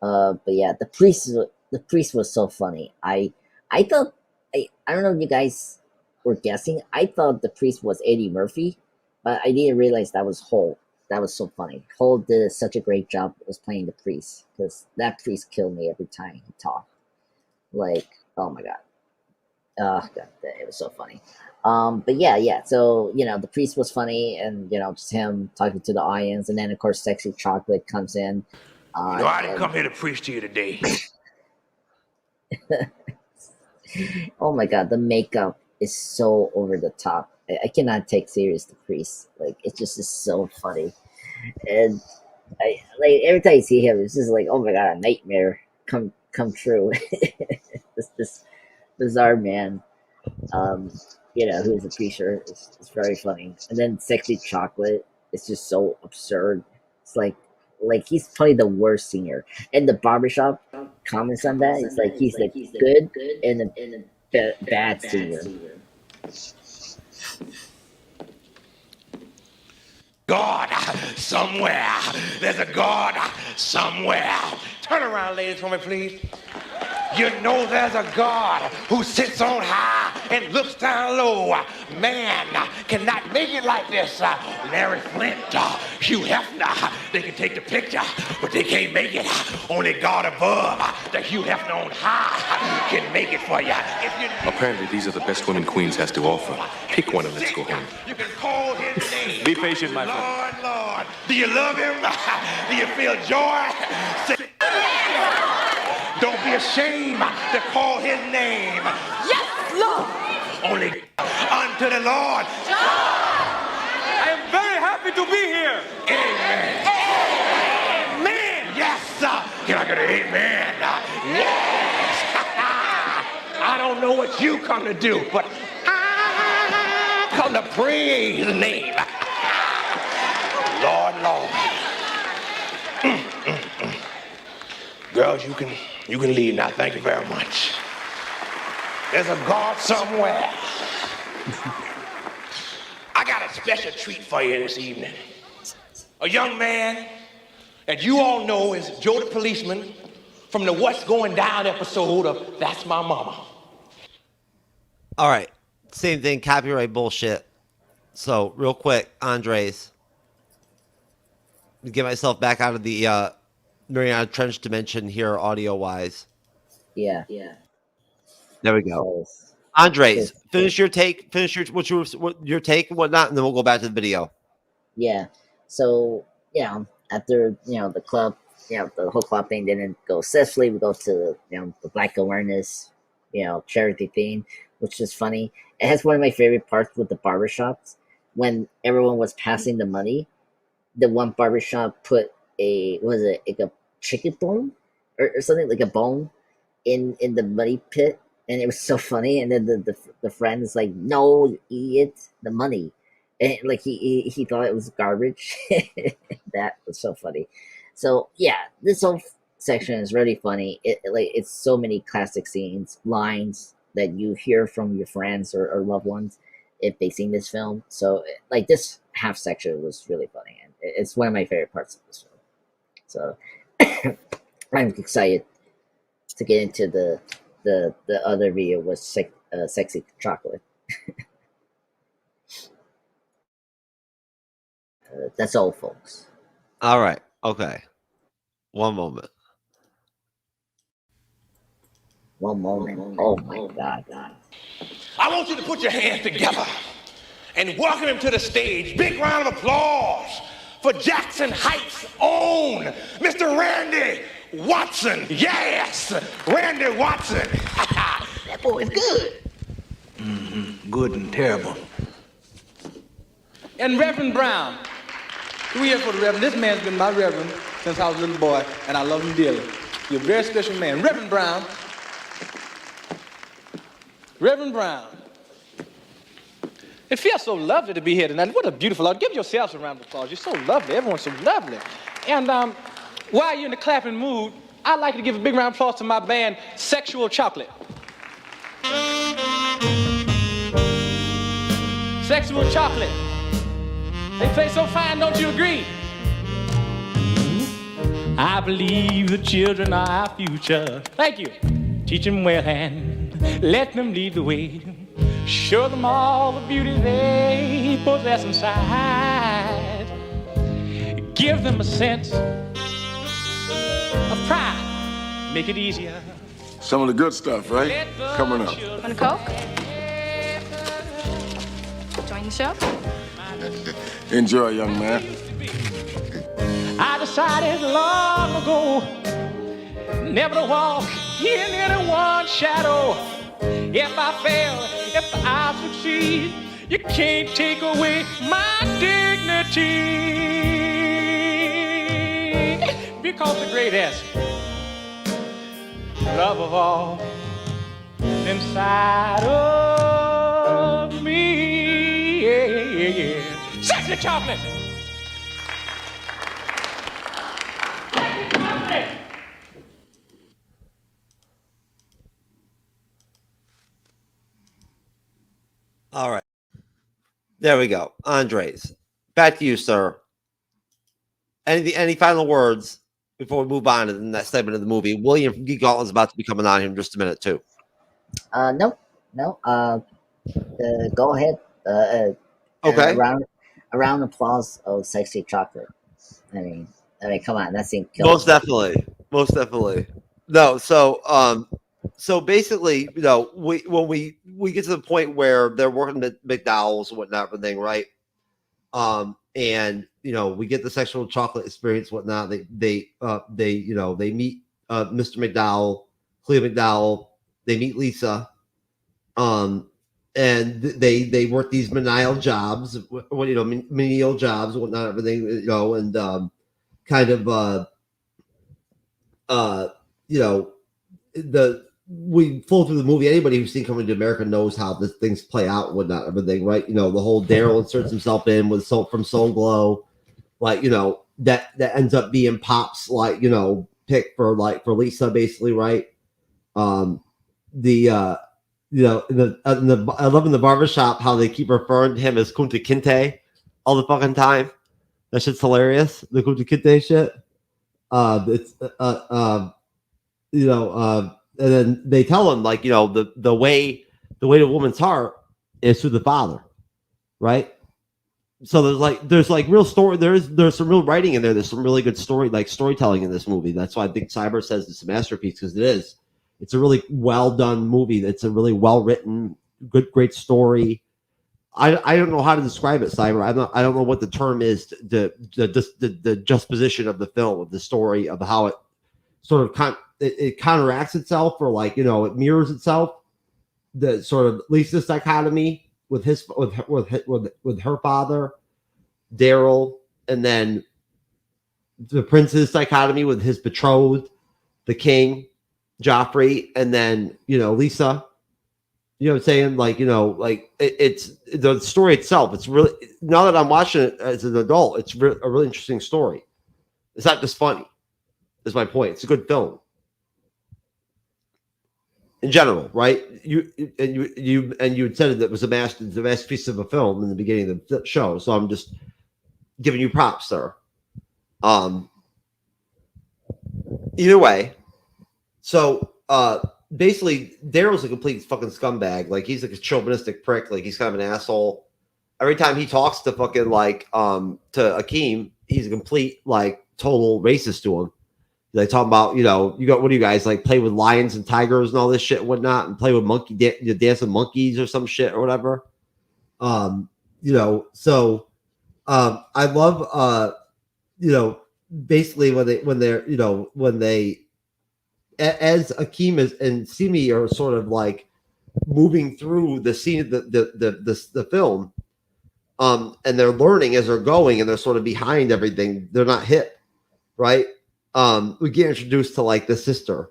But yeah, the priest was so funny. I thought I don't know if you guys were guessing. I thought the priest was Eddie Murphy, but I didn't realize that was Hall. That was so funny. Hall did such a great job as playing the priest, because that priest killed me every time he talked. Like, oh my god. God, it was so funny. But yeah. So the priest was funny, and just him talking to the audience, and then of course, Sexy Chocolate comes in. I didn't come here to preach to you today. Oh my god, the makeup is so over the top. I cannot take serious the priest. Like, it just is so funny, and I like every time I see him, it's just like, oh my god, a nightmare come true. this bizarre man, who's a preacher. It's very funny, and then Sexy Chocolate is just so absurd. It's like he's probably the worst singer. And the barbershop comments on that. It's like he's the good and the bad singer. God somewhere. There's a God somewhere. Turn around, ladies, for me, please. You know there's a God who sits on high and looks down low. Man cannot make it like this. Larry Flint, Hugh Hefner, they can take the picture, but they can't make it. Only God above, the Hugh Hefner on high, can make it for you. Apparently, these are the best women Queens has to offer. Pick one and let's go home. You can call his name. Be patient, my friend. Lord, do you love him? Do you feel joy? Don't be ashamed to call his name. Yes, Lord. Only unto the Lord. I am very happy to be here. Amen. Amen. Yes, sir. Can I get an amen? Yes. I don't know what you come to do, but I come to praise his name. Lord. Girls, you can leave now. Thank you very much. There's a God somewhere. I got a special treat for you this evening. A young man that you all know is Joe the Policeman from the What's Going Down episode of That's My Mama. All right. Same thing, copyright bullshit. So, real quick, Andres. Get myself back out of the Mariana Trench dimension here, audio-wise. Yeah. There we go. Andres, finish your take. Finish your take and whatnot, and then we'll go back to the video. Yeah. So, after, the club, the whole club thing didn't go successfully, we go to, the Black Awareness, charity thing, which is funny. It has one of my favorite parts with the barbershops. When everyone was passing the money, the one barbershop put like a chicken bone or something, like a bone in the money pit, and it was so funny. And then the friend is like, no, eat the money, and like he thought it was garbage. That was so funny. So yeah, this whole section is really funny. It's so many classic scenes, lines that you hear from your friends or loved ones if they seen this film. So like this half section was really funny, and it's one of my favorite parts of this film. So I'm excited to get into the other video with Sexy Chocolate. That's all, folks. All right. Okay. One moment. Oh my God. I want you to put your hands together and welcome him to the stage. Big round of applause for Jackson Heights' own Mr. Randy Watson. Yes, Randy Watson. That boy is good. Mm-hmm. Good and terrible. And Reverend Brown. We here for the Reverend. This man's been my Reverend since I was a little boy, and I love him dearly. You're a very special man. Reverend Brown. Reverend Brown. It feels so lovely to be here tonight. What a beautiful audience. Give yourselves a round of applause. You're so lovely. Everyone's so lovely. And while you're in the clapping mood, I'd like to give a big round of applause to my band, Sexual Chocolate. Sexual Chocolate. They play so fine, don't you agree? I believe the children are our future. Thank you. Teach them well and let them lead the way. Show them all the beauty they possess inside. Give them a sense of pride. Make it easier. Some of the good stuff, right? Coming up. Want a Coke? Join the show? Enjoy, young man. I decided long ago never to walk in anyone's shadow. If I fail, if I succeed, you can't take away my dignity. Because the greatest love of all inside of me. Yeah. Sexy chocolate. All right. There we go. Andres, back to you, sir. Any final words before we move on to the next segment of the movie? William from Geek Gauntlet is about to be coming on here in just a minute, too. No. Go ahead. Okay. A round of applause of Sexy Chocolate. I mean, come on. That seems Most definitely. No, so basically, you know, when we get to the point where they're working at McDowells and whatnot, everything, right? And you know, we get the sexual chocolate experience, whatnot. They meet Mr. McDowell, Clea McDowell. They meet Lisa, and they work these menial jobs, menial jobs, whatnot, everything, you know, and we flow through the movie. Anybody who's seen Coming to America knows how this things play out and whatnot, everything, right? You know, the whole Daryl inserts himself in with from Soul Glow, like, you know, that ends up being Pop's, like, you know, pick for Lisa, basically, right? I love in the barbershop how they keep referring to him as Kunta Kinte all the fucking time. That shit's hilarious. The Kunta Kinte shit. And then they tell him, like, you know, the way the woman's heart is through the father, right? So there's real story. There's some real writing in there. There's some really good storytelling in this movie. That's why I think Cyber says it's a masterpiece, because it is. It's a really well done movie. It's a really well written, great story. I don't know how to describe it, Cyber. I don't know what the term is. The juxtaposition of the film, of the story, of how it sort of it counteracts itself, or, like, you know, it mirrors itself. The sort of Lisa's dichotomy with her father, Daryl, and then the prince's dichotomy with his betrothed, the king, Joffrey, and then, you know, Lisa. You know what I'm saying? Like, you know, like it's the story itself. It's really, now that I'm watching it as an adult, it's a really interesting story. It's not just funny. Is my point. It's a good film in general, right? You had said that it was the masterpiece of a film in the beginning of the show. So I'm just giving you props, sir. Either way, so basically, Daryl's a complete fucking scumbag. Like, he's like a chauvinistic prick. Like, he's kind of an asshole. Every time he talks to fucking to Akeem, he's a complete, like, total racist to him. They talk about, you got, what do you guys like, play with lions and tigers and all this shit and whatnot, and play with dancing monkeys or some shit or whatever. So I love, basically when they, as Akeem and Simi are sort of like moving through the scene of the film, and they're learning as they're going, and they're sort of behind everything. They're not hip, right? We get introduced to like the sister,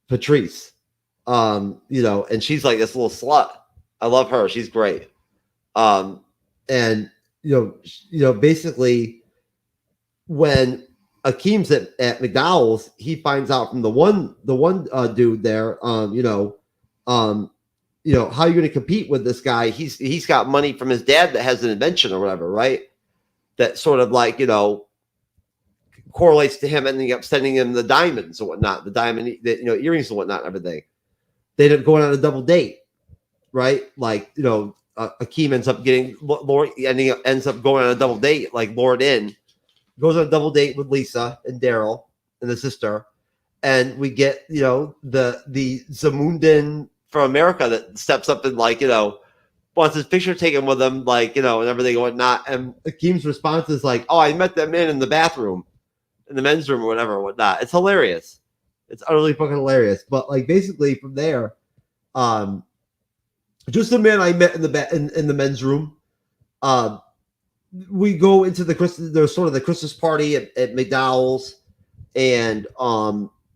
Patrice, and she's like this little slut. I love her. She's great. And basically when Akeem's at McDowell's, he finds out from the one dude there, how are you going to compete with this guy? He's got money from his dad that has an invention or whatever, right? That sort of like, correlates to him ending up sending him the diamonds and whatnot, the diamond, earrings and whatnot, and everything. They end up going on a double date, right? Like, Akeem ends up getting ends up going on a double date, like lured in, goes on a double date with Lisa and Daryl and the sister, and we get the Zamundin from America that steps up and like wants his picture taken with him, like and everything and whatnot. And Akeem's response is like, "Oh, I met that man in the bathroom, in the men's room or whatever and whatnot." It's hilarious. It's utterly fucking hilarious. But like basically from there, just the man I met in the men's room. We go into there's sort of the Christmas party at McDowell's, and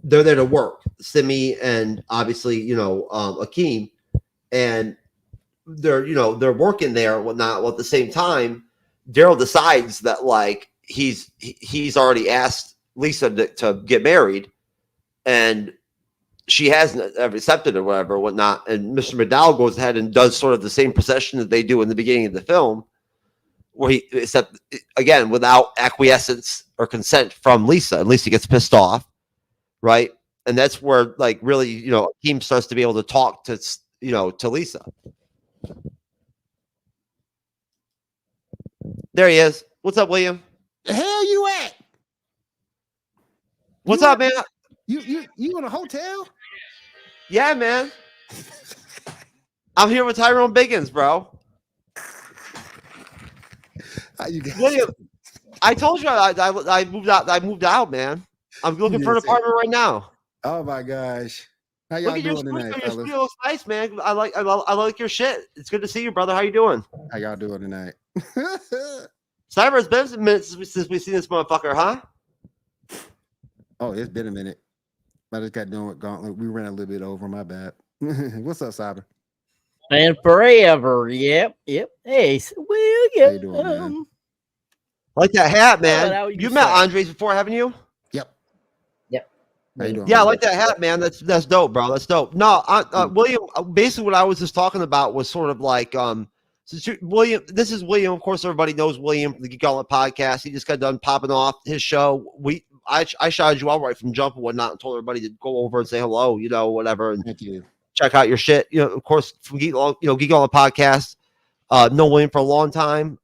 they're there to work, Simi and obviously Akeem, and they're working there and whatnot. Well, at the same time, Daryl decides that like he's already asked Lisa to get married, and she hasn't accepted or whatever and whatnot. And Mr. McDowell goes ahead and does sort of the same procession that they do in the beginning of the film, where he, except again without acquiescence or consent from Lisa, and Lisa gets pissed off, right? And that's where like really Akeem starts to be able to talk to to Lisa. There he is. What's up, William? The hell you at? What's up, man? You in a hotel? Yeah, man. I'm here with Tyrone Biggins, bro. How you guys? William, I told you I moved out. I moved out, man. I'm looking for an apartment right now. Oh my gosh! How y'all doing tonight, your fellas? studio looks nice, man. I like your shit. It's good to see you, brother. How you doing? How y'all doing tonight? Cyber, it's been a minute since we've seen this motherfucker, huh? Oh, it's been a minute. I just got done with Gauntlet. We ran a little bit over. My bad. What's up, Cyber? And forever. Yep. Hey, William. How you doing, man? Like that hat, man. How You met Andres before, haven't you? Yep. How you doing? Yeah, I like that hat, man. That's dope, bro. That's dope. No, William. Basically, what I was just talking about was sort of like, William. This is William. Of course, everybody knows William from the Geek Gauntlet Podcast. He just got done popping off his show. I shouted you out right from jump and whatnot, and told everybody to go over and say hello, whatever, and Thank you. check out your shit. Of course, from Geek Gauntlet Podcast. Know William for a long time.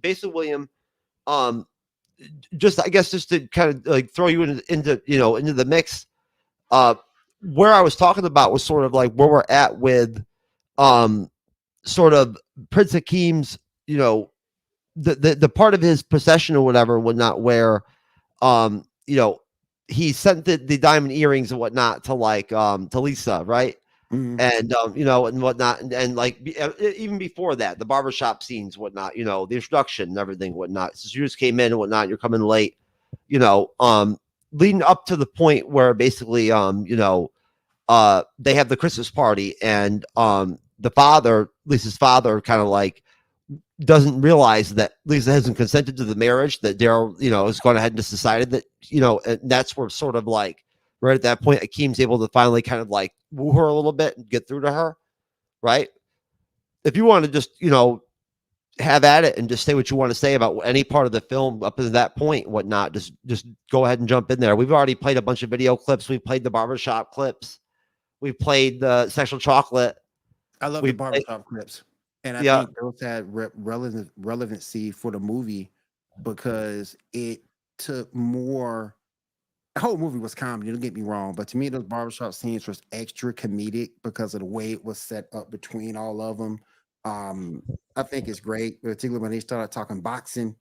Basically, William, just to kind of like throw you into the mix. Where I was talking about was sort of like where we're at with sort of Prince Akeem's, the part of his procession or whatever, whatnot, where he sent the diamond earrings and whatnot to like to Lisa, right? Mm-hmm. And and whatnot, and like even before that, the barbershop scenes, whatnot, the introduction and everything, whatnot. So you just came in and whatnot, you're coming late, leading up to the point where basically they have the Christmas party, and Lisa's father kind of like doesn't realize that Lisa hasn't consented to the marriage, that Daryl has gone ahead and just decided that and that's where sort of like right at that point Akeem's able to finally kind of like woo her a little bit and get through to her, right? If you want to just have at it and just say what you want to say about any part of the film up to that point, whatnot, just go ahead and jump in there. We've already played a bunch of video clips. We've played the barbershop clips. We played the sexual chocolate. I love the barbershop clips, and I think those had relevancy for the movie because it took more the whole movie was comedy, don't get me wrong, but to me, those barbershop scenes was extra comedic because of the way it was set up between all of them. I think it's great, particularly when they started talking boxing.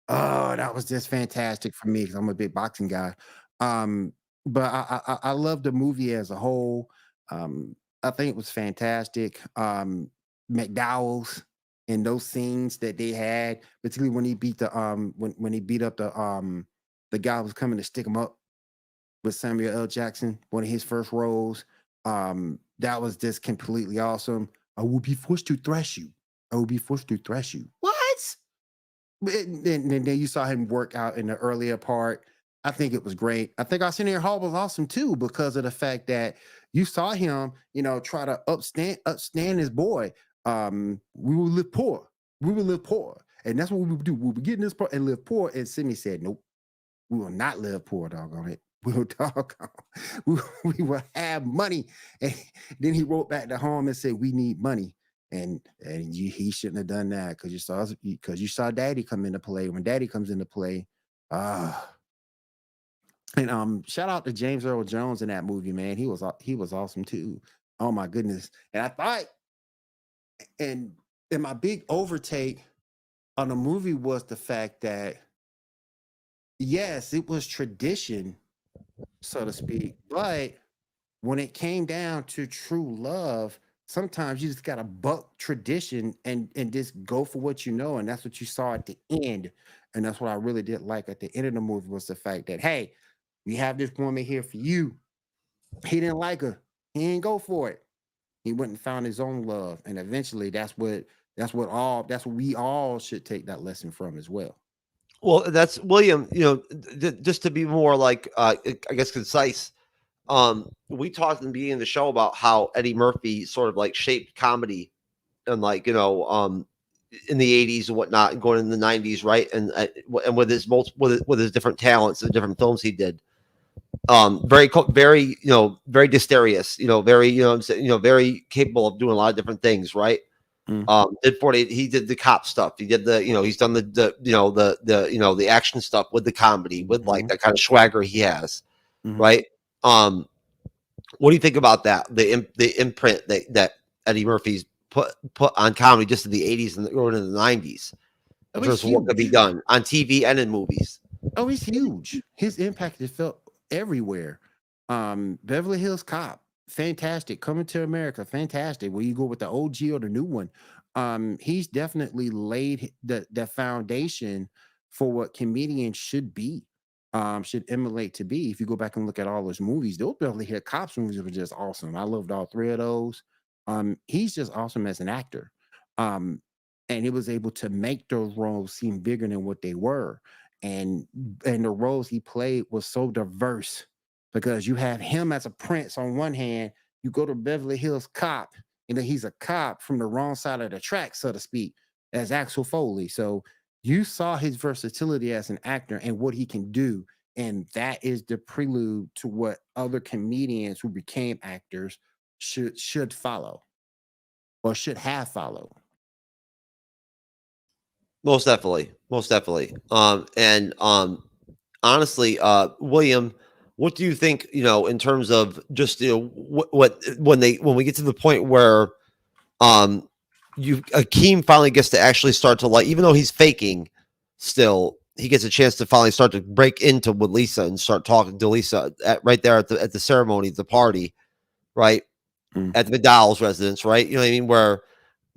Oh, that was just fantastic for me because I'm a big boxing guy. But I love the movie as a whole. I think it was fantastic. McDowells and those scenes that they had, particularly when he beat the when he beat up the guy who was coming to stick him up with Samuel L. Jackson, one of his first roles. That was just completely awesome. I will be forced to thrash you. I will be forced to thrash you. What? And then you saw him work out in the earlier part. I think it was great. I think Arsenio Hall was awesome too because of the fact that you saw him, try to upstand his boy. We will live poor. We will live poor. And that's what we will do. We'll be getting this part and live poor. And Sydney said, nope, we will not live poor, doggone it. We will have money. And then he wrote back to home and said, we need money. And he shouldn't have done that because you saw Daddy come into play. When Daddy comes into play, and shout out to James Earl Jones in that movie, man. He was awesome too. Oh my goodness. And I thought, and my big overtake on the movie was the fact that yes, it was tradition, so to speak, but when it came down to true love, sometimes you just gotta buck tradition and just go for what you know, and that's what you saw at the end. And that's what I really did like at the end of the movie was the fact that, hey, we have this woman here for you. He didn't like her. He didn't go for it. He went and found his own love, and eventually that's what we all should take that lesson from as well. Well, that's William. Just to be more like I guess concise. We talked in the beginning of the show about how Eddie Murphy sort of like shaped comedy, and in the 80s and whatnot, and going in the 90s, right? And with his with his different talents and different films he did. Very dexterous, very capable of doing a lot of different things, right? He did the cop stuff. He did he's done the action stuff with the comedy, with like that kind of swagger he has, right? What do you think about that? The imprint that Eddie Murphy's put on comedy just in the 80s and early in the 90s. In terms of what could be done on TV and in movies. Oh, he's huge. His impact is felt everywhere. Beverly Hills Cop, fantastic. Coming to America, fantastic. Where you go with the OG or the new one. He's definitely laid the foundation for what comedians should be, should emulate to be. If you go back and look at all those movies, those Beverly Hills Cops movies were just awesome. I loved all three of those. He's just awesome as an actor. And he was able to make those roles seem bigger than what they were. And the roles he played was so diverse because you have him as a prince on one hand, you go to Beverly Hills Cop, and then he's a cop from the wrong side of the track, so to speak, as Axel Foley. So you saw his versatility as an actor and what he can do. And that is the prelude to what other comedians who became actors should follow or should have followed. Most definitely. Honestly, William, what do you think, in terms of just, when we get to the point where Akeem finally gets to actually start to, like, even though he's faking still, he gets a chance to finally start to break into with Lisa and start talking to Lisa right there at the ceremony, the party, right? At the McDowells residence, right? You know what I mean? Where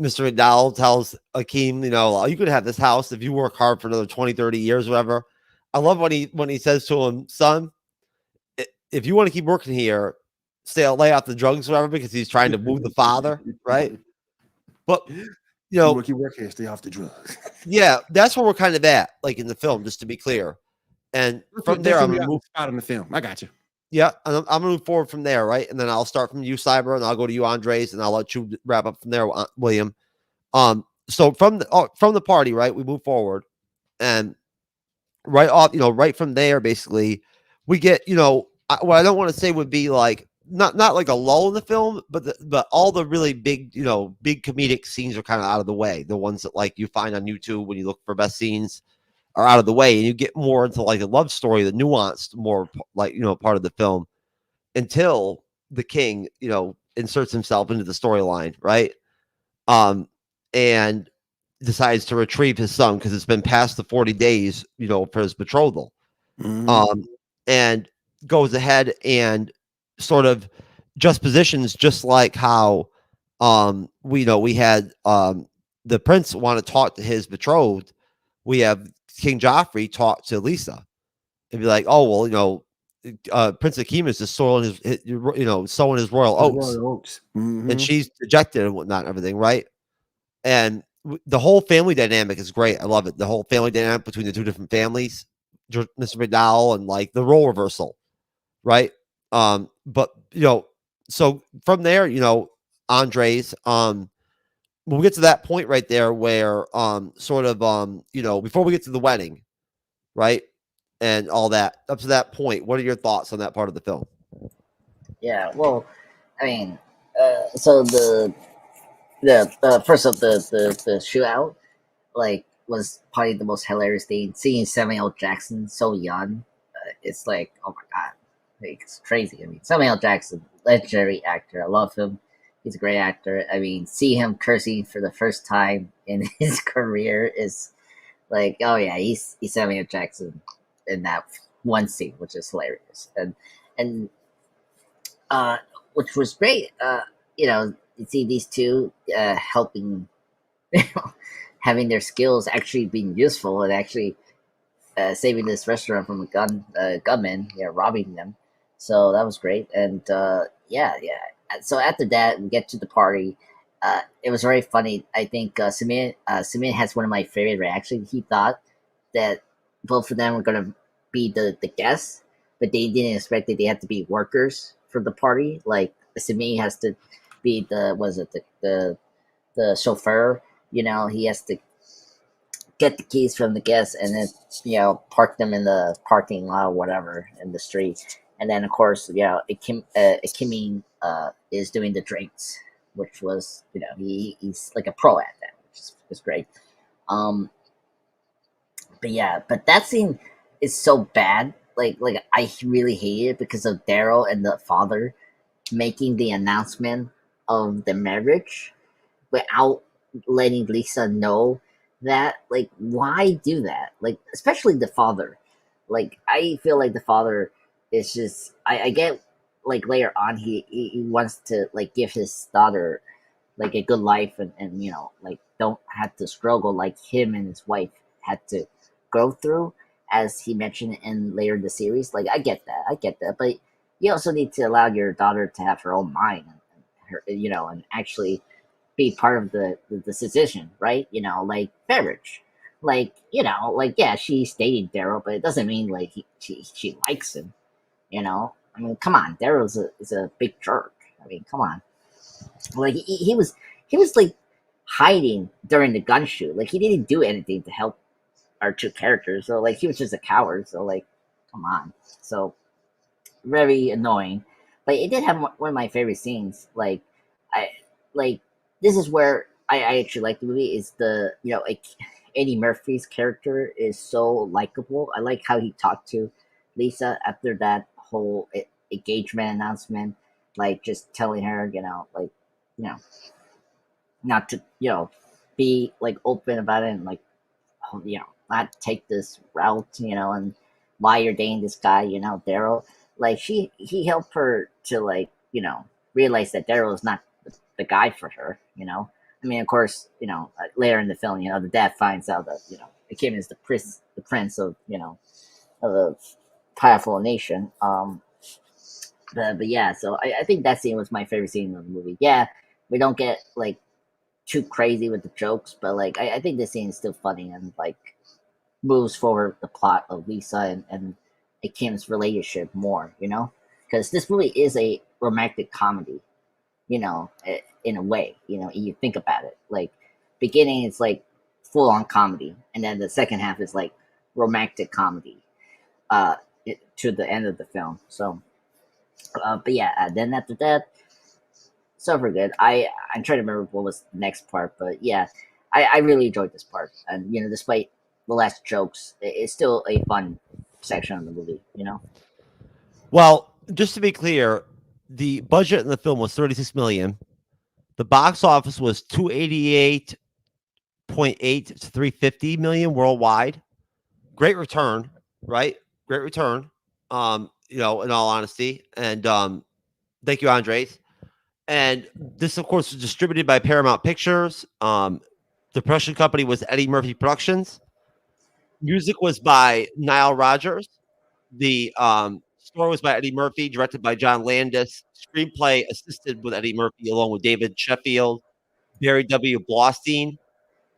Mr. McDowell tells Akeem, you could have this house if you work hard for another 20, 30 years, whatever. I love when he says to him, son, if you want to keep working here, lay off the drugs, whatever, because he's trying to move the father, right? But, you keep working here, stay off the drugs. Yeah, that's where we're kind of at, like in the film, just to be clear. And from there, I'm going to move out in the film. I got you. Yeah, I'm going to move forward from there, right? And then I'll start from you, Cyber, and I'll go to you, Andres, and I'll let you wrap up from there, William. So from the party, right, we move forward, and right off, right from there, basically, we get, what I don't want to say would be like not like a lull in the film, but all the really big, big comedic scenes are kind of out of the way. The ones that like you find on YouTube when you look for best scenes. are out of the way, and you get more into like a love story, the nuanced, more like, part of the film, until the king, inserts himself into the storyline, right? And decides to retrieve his son because it's been past the 40 days, for his betrothal. And goes ahead and sort of just positions, just like how we had the prince want to talk to his betrothed. We have King Joffrey talk to Lisa and be like, oh well, Prince Akeem is just sowing his royal oats, and she's dejected and whatnot and everything, right? And the whole family dynamic is great. I love it. The whole family dynamic between the two different families, Mr. McDowell, and like the role reversal, right? But so from there, Andres, we'll get to that point right there where before we get to the wedding, right? And all that, up to that point, what are your thoughts on that part of the film? Yeah, well, I mean, so the first of the shootout, like, was probably the most hilarious thing. Seeing Samuel L. Jackson so young, it's like, oh my god, like, it's crazy. I mean, Samuel L. Jackson, legendary actor. I love him. He's a great actor. I mean, see him cursing for the first time in his career is like, oh yeah, he's Samuel Jackson in that one scene, which is hilarious, and which was great. You see these two helping, having their skills actually being useful and actually saving this restaurant from a gunman, robbing them. So that was great. And yeah. So after that, we get to the party. It was very funny. I think Simeon has one of my favorite reactions. He thought that both of them were going to be the guests, but they didn't expect that they had to be workers for the party. Like, Simeon has to be the chauffeur. He has to get the keys from the guests and then park them in the parking lot or whatever in the street. And then of course Kimmy is doing the drinks, which was he's like a pro at that, which is great. But that scene is so bad. Like I really hate it because of Daryl and the father making the announcement of the marriage without letting Lisa know that. Like, why do that? Like, especially the father. Like, I feel like the father is just, I get, like, later on he wants to, like, give his daughter like a good life and like, don't have to struggle like him and his wife had to go through, as he mentioned in later in the series. Like, I get that, but you also need to allow your daughter to have her own mind and her, and actually be part of the decision, right? Like marriage, like yeah, she's dating Daryl, but it doesn't mean like she likes him. I mean, come on, Daryl is a big jerk. I mean, come on, like he was like hiding during the gun shoot. Like, he didn't do anything to help our two characters, so like he was just a coward. So like, come on. So very annoying, but it did have one of my favorite scenes. Like, this is where I actually like the movie. Is the like Eddie Murphy's character is so likable. I like how he talked to Lisa after that whole engagement announcement, like just telling her, like, not to, be like open about it and like, not take this route, and why you're dating this guy, Daryl. Like, he helped her to like, realize that Daryl is not the guy for her. I mean, of course, later in the film, the dad finds out that Kim is the prince of of a powerful nation. But yeah, so I think that scene was my favorite scene of the movie. Yeah, we don't get like too crazy with the jokes, but like I think this scene is still funny and like moves forward the plot of Lisa and Kim's relationship more, because this movie is a romantic comedy, in a way. You think about it, like, beginning it's like full on comedy, and then the second half is like romantic comedy to the end of the film. So but yeah, then after that, so for good. I'm trying to remember what was the next part, but yeah, I really enjoyed this part. And despite the last jokes. It's still a fun section of the movie, you know. Well, just to be clear, the budget in the film was $36 million. The box office was $288.8 to $350 million worldwide. Great return, right? Great return. In all honesty, and thank you, Andres. And this, of course, was distributed by Paramount Pictures. The production company was Eddie Murphy Productions. Music was by Nile Rodgers. The story was by Eddie Murphy, directed by John Landis. Screenplay assisted with Eddie Murphy, along with David Sheffield, Barry W. Blostein.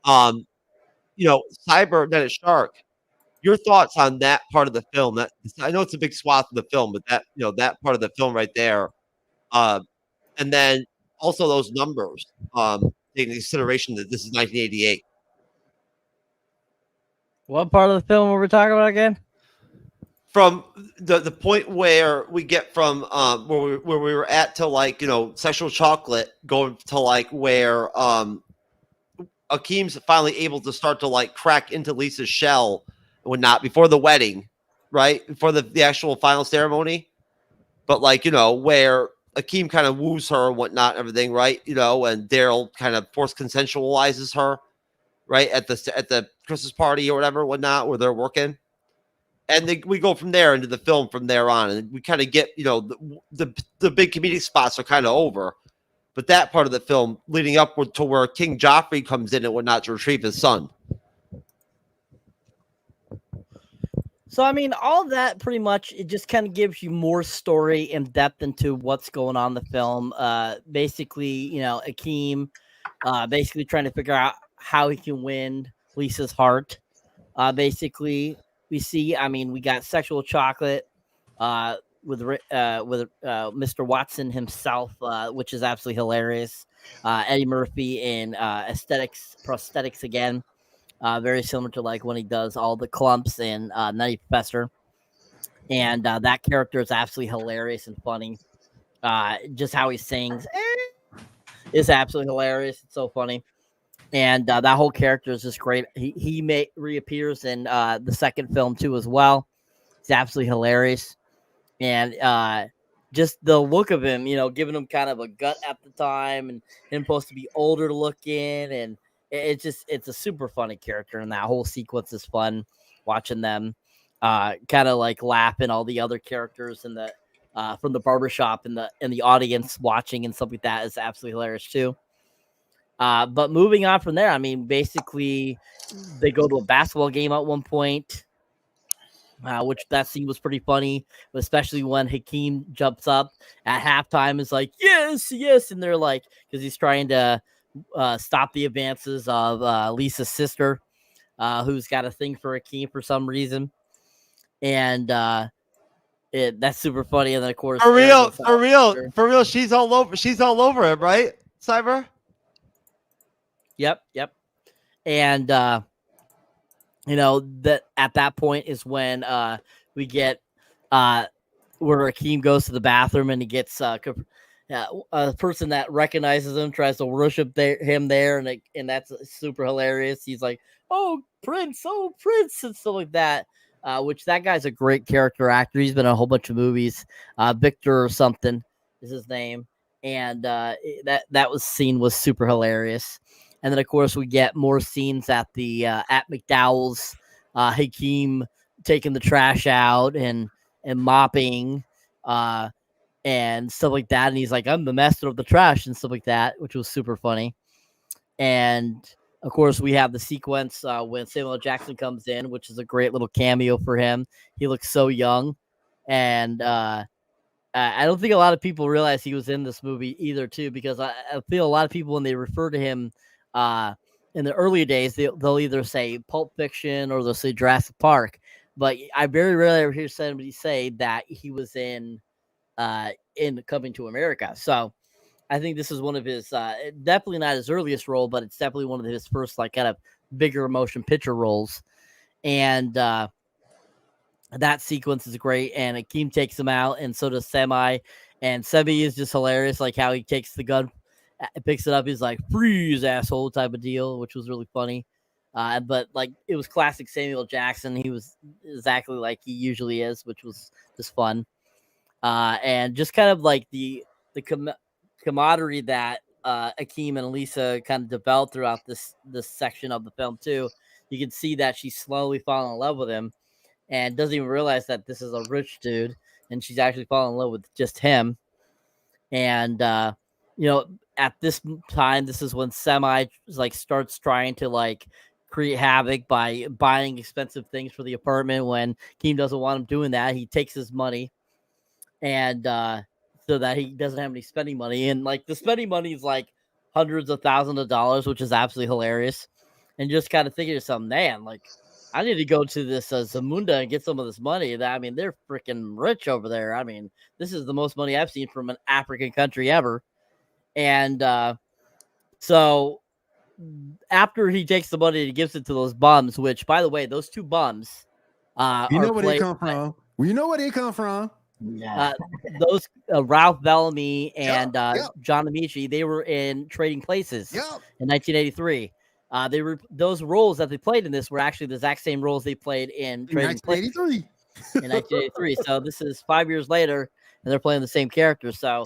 Cyberneticshark. Your thoughts on that part of the film? That I know it's a big swath of the film, but that part of the film right there, and then also those numbers, taking consideration that this is 1988. What part of the film were we talking about again? From the point where we get from where we were at to sexual chocolate, going to where Akeem's finally able to start to crack into Lisa's shell and whatnot before the wedding, right? Before the actual final ceremony. But where Akeem kind of woos her and whatnot, and everything, right? And Daryl kind of force consensualizes her, right? At the Christmas party or whatever, whatnot, where they're working. And we go from there into the film from there on. And we kind of get, the big comedic spots are kind of over. But that part of the film leading upward to where King Joffrey comes in and whatnot to retrieve his son. So, I mean, all that pretty much, it just kind of gives you more story and depth into what's going on in the film. Basically, Akeem basically trying to figure out how he can win Lisa's heart. Basically, we see, we got sexual chocolate with Mr. Watson himself, which is absolutely hilarious. Eddie Murphy in prosthetics again. Very similar to when he does all the clumps in Nutty Professor. And that character is absolutely hilarious and funny. Just how he sings is absolutely hilarious. It's so funny. And that whole character is just great. He reappears in the second film too as well. He's absolutely hilarious. And just the look of him, giving him kind of a gut at the time, and him supposed to be older looking, and it's a super funny character, and that whole sequence is fun watching them kind of laugh, and all the other characters in the from the barbershop and the audience watching and stuff like that is absolutely hilarious too. But moving on from there, basically they go to a basketball game at one point, which that scene was pretty funny, especially when Hakeem jumps up at halftime, is like, yes, yes. And they're because he's trying to stop the advances of Lisa's sister, who's got a thing for Hakeem for some reason. And that's super funny. And then of course, for real, she's all over him, right, Cyber? Yep. And that at that point is when we get where Hakeem goes to the bathroom, and he gets a person that recognizes him, tries to worship him there, and that's super hilarious. He's like, oh Prince, and stuff like that. Which that guy's a great character actor. He's been in a whole bunch of movies. Victor or something is his name, and that scene was super hilarious. And then, of course, we get more scenes at the at McDowells. Hakeem taking the trash out and mopping and stuff like that. And he's like, I'm the master of the trash and stuff like that, which was super funny. And, of course, we have the sequence when Samuel L. Jackson comes in, which is a great little cameo for him. He looks so young. And I don't think a lot of people realize he was in this movie either, too, because I feel a lot of people, when they refer to him, in the earlier days, they'll either say Pulp Fiction or they'll say Jurassic Park, but I very rarely ever hear somebody say that he was in Coming to America. So I think this is one of his definitely not his earliest role, but it's definitely one of his first kind of bigger motion picture roles. And that sequence is great, and Akeem takes him out, and so does Semi. And Semi is just hilarious, how he takes the gun, picks it up, he's like, freeze, asshole, type of deal, which was really funny. But like it was classic Samuel Jackson. He was exactly like he usually is, which was just fun. And just kind of like the camaraderie that Akeem and Elisa kind of developed throughout this section of the film too. You can see that she's slowly falling in love with him, and doesn't even realize that this is a rich dude, and she's actually falling in love with just him. And at this time, this is when Semi like starts trying to like create havoc by buying expensive things for the apartment. When Keem doesn't want him doing that, he takes his money, and so that he doesn't have any spending money. And like the spending money is like hundreds of thousands of dollars, which is absolutely hilarious. And just kind of thinking to yourself, man, like I need to go to this Zamunda and get some of this money. They're freaking rich over there. I mean, this is the most money I've seen from an African country ever. And so after he takes the money, he gives it to those bums, which, by the way, those two bums, you know where they come from. You know where they come from. Those Ralph Bellamy and John Amici, they were in Trading Places in 1983. They were those roles that they played in this were actually the exact same roles they played in Trading Places in 1983. So this is 5 years later, and they're playing the same character. So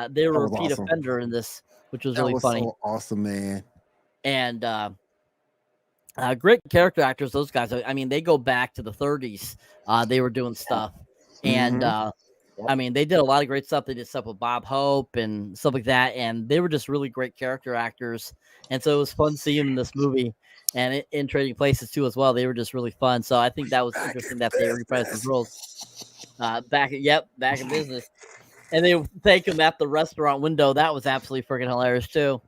they were a repeat offender in this, which was really funny. So awesome, man. And great character actors. Those guys. I mean, they go back to the 30s. They were doing stuff, and I mean, they did a lot of great stuff. They did stuff with Bob Hope and stuff like that, and they were just really great character actors. And so it was fun seeing them in this movie and in Trading Places too as well. They were just really fun. So I think that was interesting that they reprised those roles. Back in business, and they thank him at the restaurant window. That was absolutely freaking hilarious too.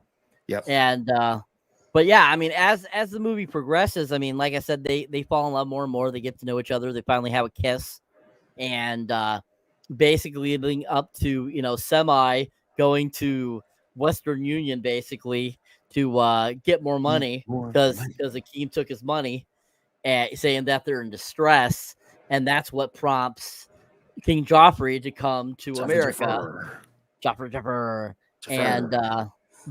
Yep. And but yeah, I mean, as the movie progresses, I mean, like I said, they fall in love more and more. They get to know each other. They finally have a kiss, and basically leading up to Semi going to Western Union basically to get more money because Akeem took his money, and saying that they're in distress, and that's what prompts King Joffrey to come to America. Joffrey. And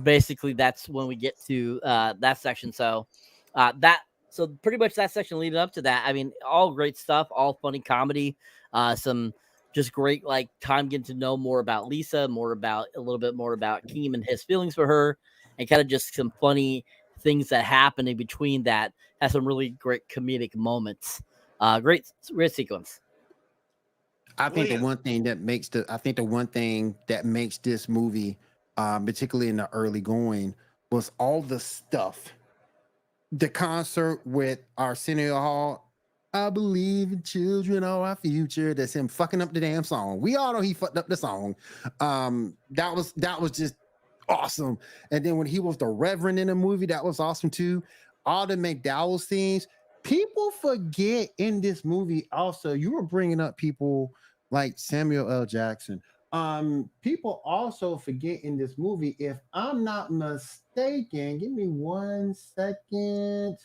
basically that's when we get to that section. So pretty much that section leading up to that, I mean, all great stuff, all funny comedy, some just great like time getting to know more about Lisa, a little bit more about Keem and his feelings for her, and kind of just some funny things that happen in between that has some really great comedic moments. Great sequence. I think the one thing that makes this movie, particularly in the early going, was all the stuff. The concert with Arsenio Hall. I believe in children are our future. That's him fucking up the damn song. We all know he fucked up the song. That was just awesome. And then when he was the Reverend in the movie, that was awesome too. All the McDowells scenes. People forget in this movie also, you were bringing up people like Samuel L. Jackson. People also forget in this movie, if I'm not mistaken, give me 1 second.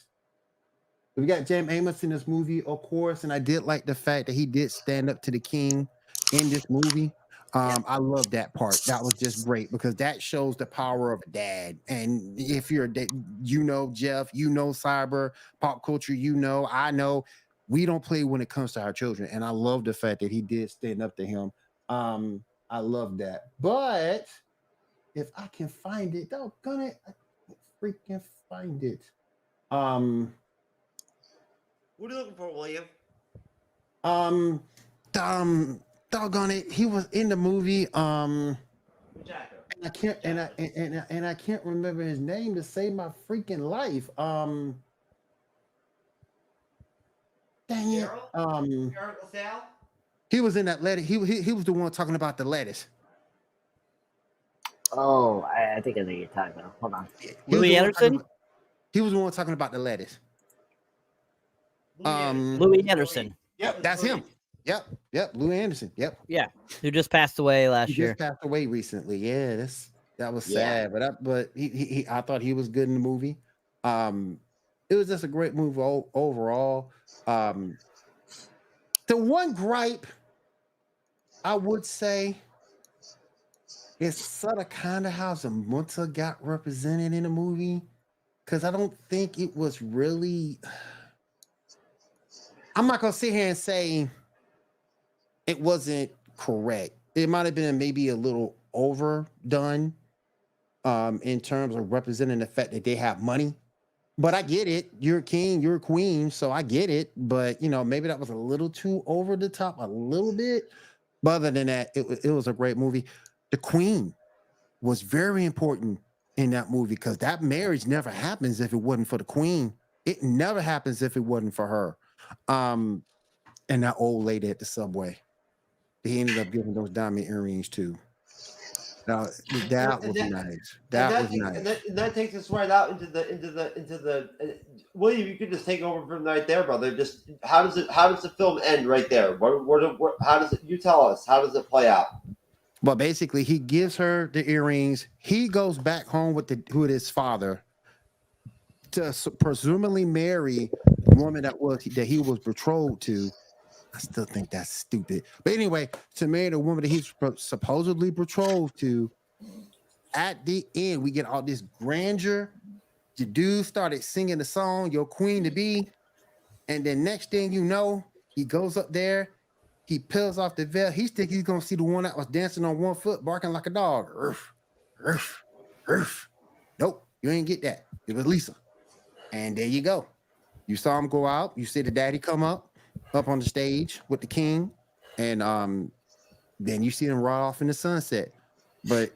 We got James Amos in this movie, of course, and I did like the fact that he did stand up to the king in this movie. I love that part. That was just great because that shows the power of a dad. And if you're a dad, Jeff, Cyber, pop culture, I know, we don't play when it comes to our children. And I love the fact that he did stand up to him. I love that. But if I can find it, doggone it, I can't freaking find it. What are you looking for, William? Doggone it, he was in the movie. I can't remember his name to save my freaking life. Dang it. He was in that lettuce. He was the one talking about the lettuce. Oh, I think I know you're talking about. Hold on. Louis Anderson? He was the one talking about the lettuce. Louis Anderson. Yep, that's him. Yep, Louis Anderson. Yep. Yeah, who just passed away last year. Just passed away recently. Yeah, that was sad. But he I thought he was good in the movie. It was just a great movie overall. The one gripe I would say is sort of kind of how Zamunta got represented in the movie. because I don't think it was really. I'm not gonna sit here and say it wasn't correct. It might have been maybe a little overdone in terms of representing the fact that they have money. But I get it. You're a king, you're a queen, so I get it. But maybe that was a little too over the top, a little bit. But other than that, it was a great movie. The queen was very important in that movie because that marriage never happens if it wasn't for the queen. It never happens if it wasn't for her. And that old lady at the subway. He ended up giving those diamond earrings too. Now that was nice. That was nice. And that takes us right out into the. William, you could just take over from right there, brother. Just how does the film end right there? How does it? You tell us. How does it play out? Well, basically, he gives her the earrings. He goes back home with his father to presumably marry the woman that he was betrothed to. I still think that's stupid. But anyway, to marry the woman that he's supposedly betrothed to, at the end, we get all this grandeur. The dude started singing the song, Your Queen to Be. And then next thing you know, he goes up there, he peels off the veil. He thinks he's going to see the one that was dancing on one foot, barking like a dog. Ruff, ruff, ruff. Nope, you ain't get that. It was Lisa. And there you go. You saw him go out. You see the daddy come up on the stage with the king, and then you see them ride off in the sunset. But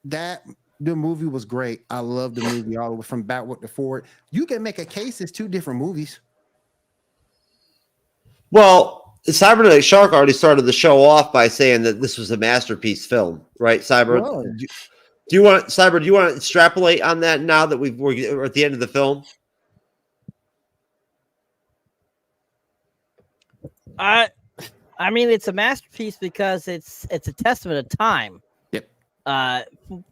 the movie was great. I love the movie all the way from backward to forward. You can make a case it's two different movies. Well, Cyberneticshark already started the show off by saying that this was a masterpiece film, right, Cyber? Do you want to extrapolate on that now that we're at the end of the film? I mean, it's a masterpiece because it's a testament of time. Yep.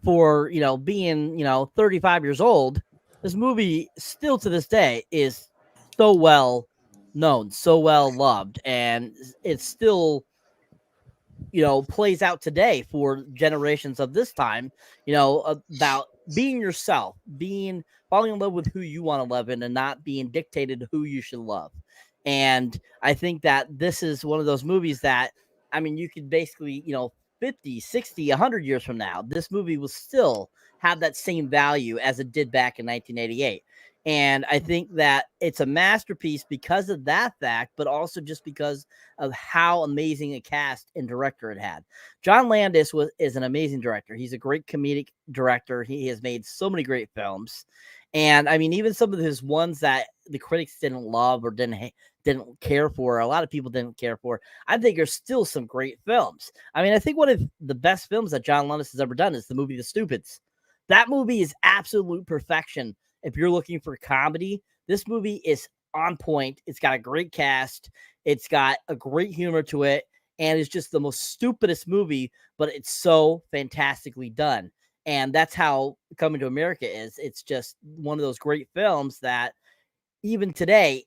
For being 35 years old, this movie still to this day is so well known, so well loved, and it still plays out today for generations of this time. About being yourself, falling in love with who you want to love and not being dictated who you should love. And I think that this is one of those movies that, I mean, you could basically, 50, 60, 100 years from now, this movie will still have that same value as it did back in 1988. And I think that it's a masterpiece because of that fact, but also just because of how amazing a cast and director it had. John Landis is an amazing director. He's a great comedic director. He has made so many great films. And I mean, even some of his ones that the critics didn't love or didn't care for, a lot of people didn't care for, I think are still some great films. I mean, I think one of the best films that John Landis has ever done is the movie The Stupids. That movie is absolute perfection. If you're looking for comedy, this movie is on point. It's got a great cast. It's got a great humor to it. And it's just the most stupidest movie, but it's so fantastically done. And that's how Coming to America is. It's just one of those great films that even today,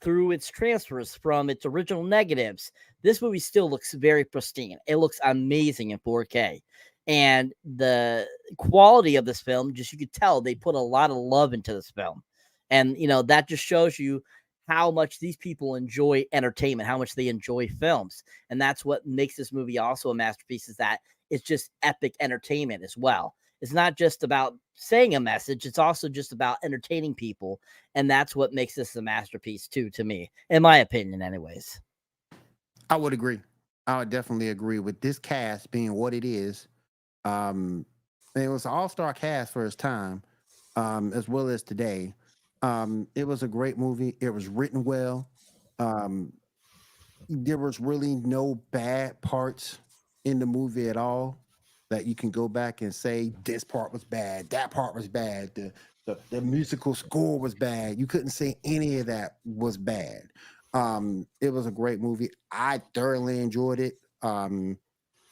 through its transfers from its original negatives, this movie still looks very pristine. It looks amazing in 4K. And the quality of this film, you could tell they put a lot of love into this film. And, that just shows you how much these people enjoy entertainment, how much they enjoy films. And that's what makes this movie also a masterpiece, is that it's just epic entertainment as well. It's not just about saying a message. It's also just about entertaining people. And that's what makes this a masterpiece too, to me, in my opinion, anyways. I would agree. I would definitely agree with this cast being what it is. It was an all-star cast for its time, as well as today. It was a great movie. It was written well. There was really no bad parts in the movie at all that you can go back and say this part was bad, that part was bad, the musical score was bad. You couldn't say any of that was bad. It was a great movie. I thoroughly enjoyed it. And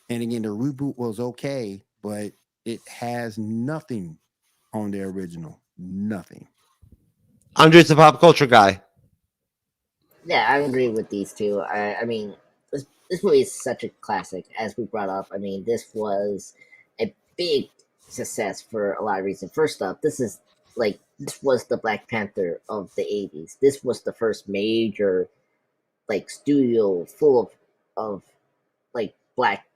again, the reboot was okay, but it has nothing on the original. Nothing. Andre's the pop culture guy. Yeah, I agree with these two. I mean, this movie is such a classic, as we brought up. I mean, this was a big success for a lot of reasons. First up, this is like this was the Black Panther of the 80s. This was the first major like studio full of like black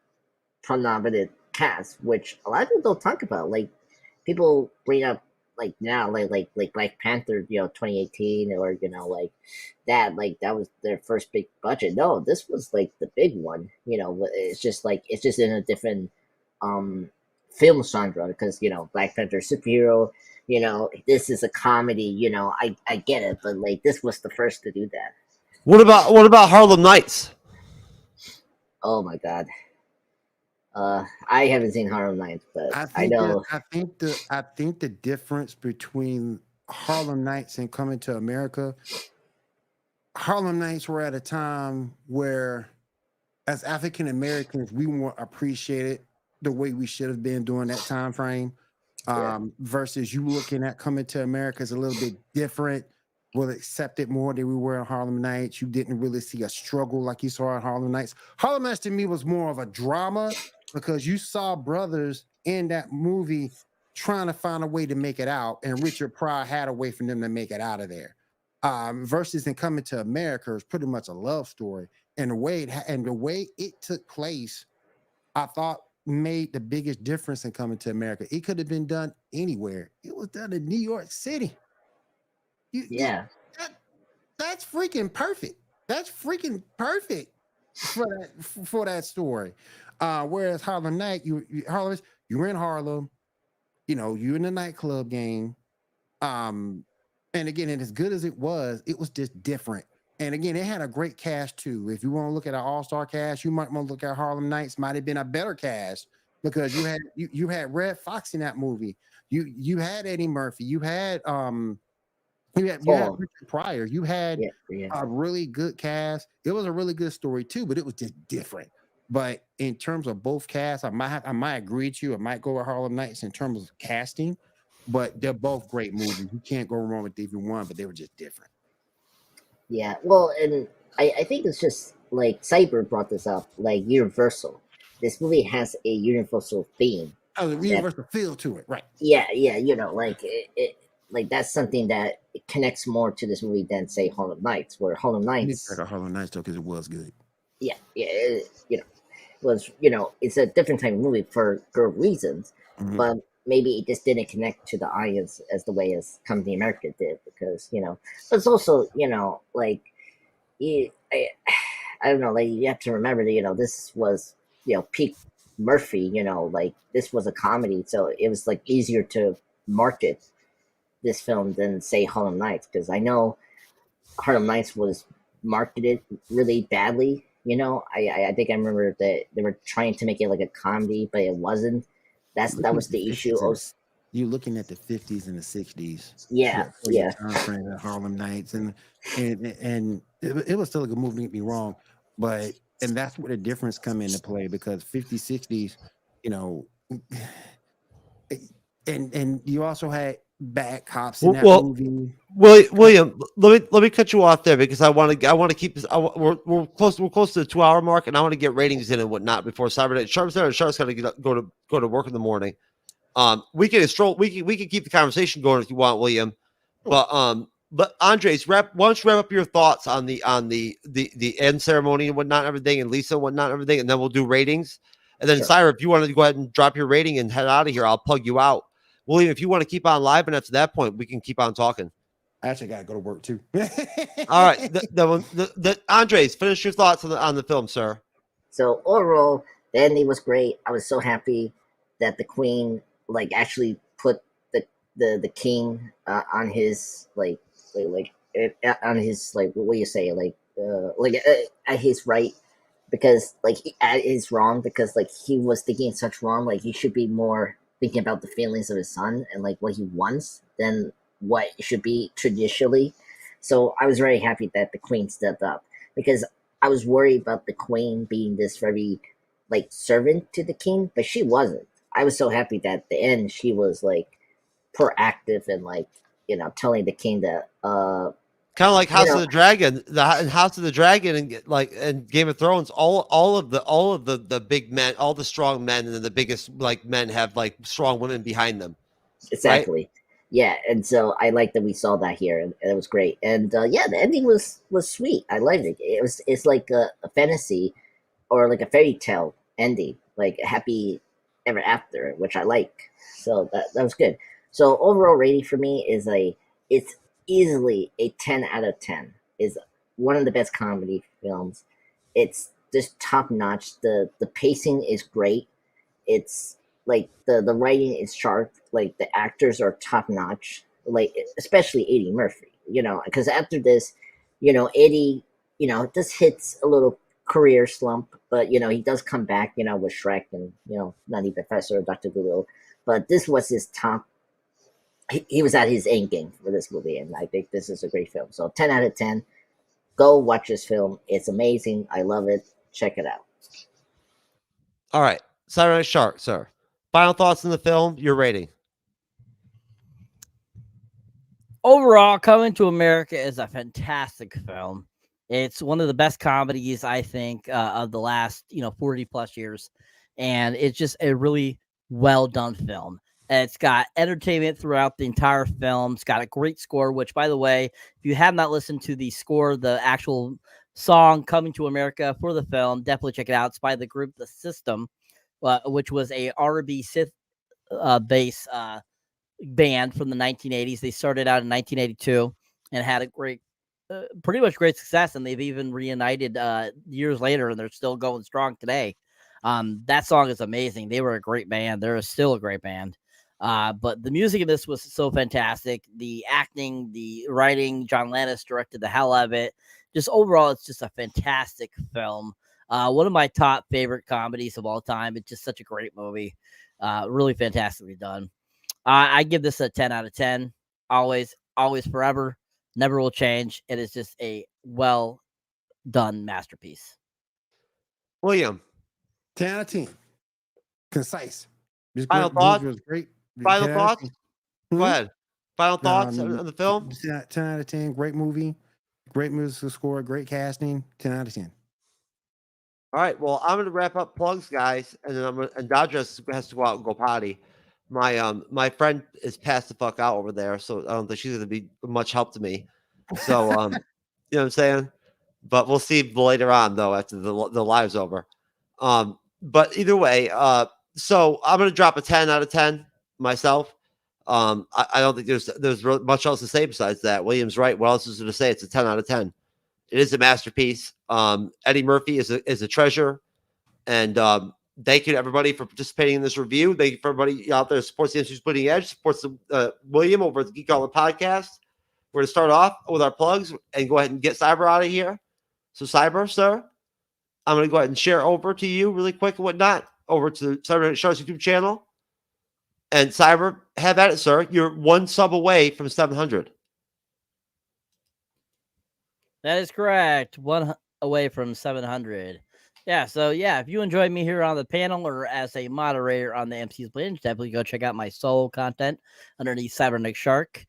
predominant cast, which a lot of people don't talk about. Like people bring up like now like Black Panther, 2018, or like that was their first big budget. No, this was like the big one. It's just in a different film genre because Black Panther superhero. This is a comedy. I get it, but like this was the first to do that. What about Harlem Nights? Oh my god. I haven't seen Harlem Nights, but I know. I think the difference between Harlem Nights and Coming to America, Harlem Nights were at a time where, as African Americans, we weren't appreciated the way we should have been during that time frame. Versus you looking at Coming to America is a little bit different. We'll accept it more than we were in Harlem Nights. You didn't really see a struggle like you saw in Harlem Nights. Harlem Nights to me was more of a drama because you saw brothers in that movie trying to find a way to make it out, and Richard Pryor had a way for them to make it out of there. Versus in Coming to America is pretty much a love story, and the way it took place, I thought made the biggest difference in Coming to America. It could have been done anywhere. It was done in New York City. That's freaking perfect. That's freaking perfect for that story. Whereas Harlem Night, you're in Harlem, you're in the nightclub game. And again, and as good as it was just different. And again, it had a great cast too. If you want to look at an all-star cast, you might want to look at Harlem Nights. Might have been a better cast because you had Red Fox in that movie. You had Eddie Murphy. You had You had Richard Pryor. You had a really good cast. It was a really good story too, but it was just different. But in terms of both casts, I might agree with you. I might go with Harlem Nights in terms of casting, but they're both great movies. You can't go wrong with either one, but they were just different. Yeah, well, and I think it's just like Cyber brought this up, like Universal. This movie has a universal theme. Oh, the universal feel to it, right? Yeah, like it like that's something that connects more to this movie than say Harlem Nights, where Harlem Nights. I got Harlem Nights though because it was good. Yeah, was it's a different type of movie for good reasons, but maybe it just didn't connect to the audience as the way as Coming to America did because but it's also like I don't know, like you have to remember that this was peak Murphy, like this was a comedy, so it was like easier to market this film than say Harlem Nights, because I know Harlem Nights was marketed really badly. I think I remember that they were trying to make it like a comedy, but it wasn't. That was the issue. You're looking at the 50s and the 60s. Yeah. Harlem Nights, and it was still a good movie. Don't get me wrong, but that's where the difference come into play because 50s, 60s, and you also had bad cops in that movie. William, let me cut you off there because I want to keep this. We're close to the 2-hour mark, and I want to get ratings in and whatnot before Sharp's got to go to work in the morning. We can keep the conversation going if you want, William. But Andres, why don't you wrap up your thoughts on the end ceremony and whatnot, and everything, and Lisa and whatnot, and everything, and then we'll do ratings. And then, Syra, if you want to go ahead and drop your rating and head out of here, I'll plug you out. William, if you want to keep on live, and after that point, we can keep on talking. I actually got to go to work too. All right. The Andres, finish your thoughts on the film, sir. So overall, the ending was great. I was so happy that the Queen actually put the king on his on his what do you say at his right, because at his wrong, because he was thinking such wrong. He should be more thinking about the feelings of his son and what he wants than what it should be traditionally. So I was very happy that the Queen stepped up, because I was worried about the Queen being this very servant to the king, but she wasn't. I was so happy that at the end she was proactive and telling the king that kind of like House of the Dragon, House of the Dragon, and Game of Thrones. All of the big men, all the strong men, and the biggest men have strong women behind them. Exactly. Right? Yeah, and so I like that we saw that here, and it was great. And yeah, the ending was sweet. I liked it. It's like a fantasy or like a fairy tale ending, like a happy ever after, which I like. So that was good. So overall rating for me is it's easily a 10 out of 10. Is one of the best comedy films. It's just top notch. The pacing is great. It's like the writing is sharp. Like the actors are top notch. Like especially Eddie Murphy. Because after this, Eddie, just hits a little career slump, but he does come back, with Shrek and Nutty Professor, Doctor Dolittle. But this was his top. He was at his end game for this movie, and I think this is a great film. So 10 out of 10. Go watch this film. It's amazing. I love it. Check it out. All right, Cyberneticshark, sir. Final thoughts on the film. Your rating. Overall, Coming to America is a fantastic film. It's one of the best comedies, I think, of the last 40 plus years, and it's just a really well done film. It's got entertainment throughout the entire film. It's got a great score, which, by the way, if you have not listened to the score, the actual song Coming to America for the film, definitely check it out. It's by the group The System, which was a R&B synth bass band from the 1980s. They started out in 1982 and had a pretty much great success, and they've even reunited years later, and they're still going strong today. That song is amazing. They were a great band. They're still a great band. But the music in this was so fantastic. The acting, the writing, John Landis directed the hell out of it. Just overall, it's just a fantastic film. One of my top favorite comedies of all time. It's just such a great movie. Really fantastically done. I give this a 10 out of 10. Always, always, forever. Never will change. It is just a well done masterpiece. William. 10 out of 10. Concise. Final thoughts? Was great. Final thoughts? Go ahead. Final thoughts on the film? 10 out of 10. Great movie. Great musical score. Great casting. 10 out of 10. All right. Well, I'm going to wrap up plugs, guys, and then and Dodger has to go out and go potty. My friend is passed the fuck out over there, so I don't think she's going to be much help to me. So, you know what I'm saying? But we'll see later on, though, after the live's over. But either way, so I'm going to drop a 10 out of 10 myself. I don't think there's much else to say besides that. William's right. What else is there to say? It's a 10 out of 10. It is a masterpiece. Eddie Murphy is a treasure. And thank you to everybody for participating in this review. Thank you for everybody out there who supports the MCU'S Bleeding Edge, supports William over at the Geek Gauntlet Podcast. We're going to start off with our plugs and go ahead and get Cyber out of here. So, Cyber, sir, I'm going to go ahead and share over to you really quick and whatnot, over to Cyberneticshark's YouTube channel. And Cyber, have at it, sir. You're one sub away from 700. That is correct. One away from 700. Yeah, so yeah, if you enjoyed me here on the panel or as a moderator on the MC's Blend, definitely go check out my solo content underneath Cyberneticshark.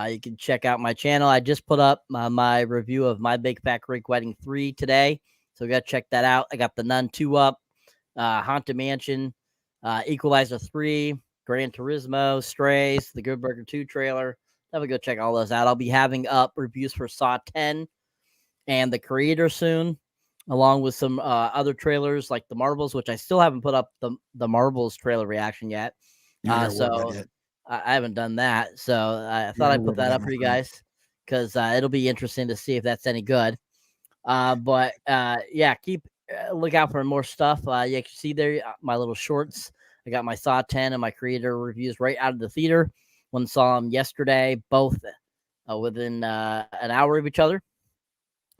You can check out my channel. I just put up my review of My Big Fat Greek Wedding 3 today, so you got to check that out. I got The Nun 2 up, Haunted Mansion, Equalizer 3, Gran Turismo, Strays, the Good Burger 2 trailer. Definitely go check all those out. I'll be having up reviews for Saw 10 and The Creator soon, along with some other trailers like The Marvels, which I still haven't put up the Marvels trailer reaction yet. So I haven't done that. So I thought I'd put that up for you guys because it'll be interesting to see if that's any good. But yeah, keep look out for more stuff. You can see there my little shorts. I got my Saw 10 and my Creator reviews right out of the theater. One saw them yesterday, both within an hour of each other.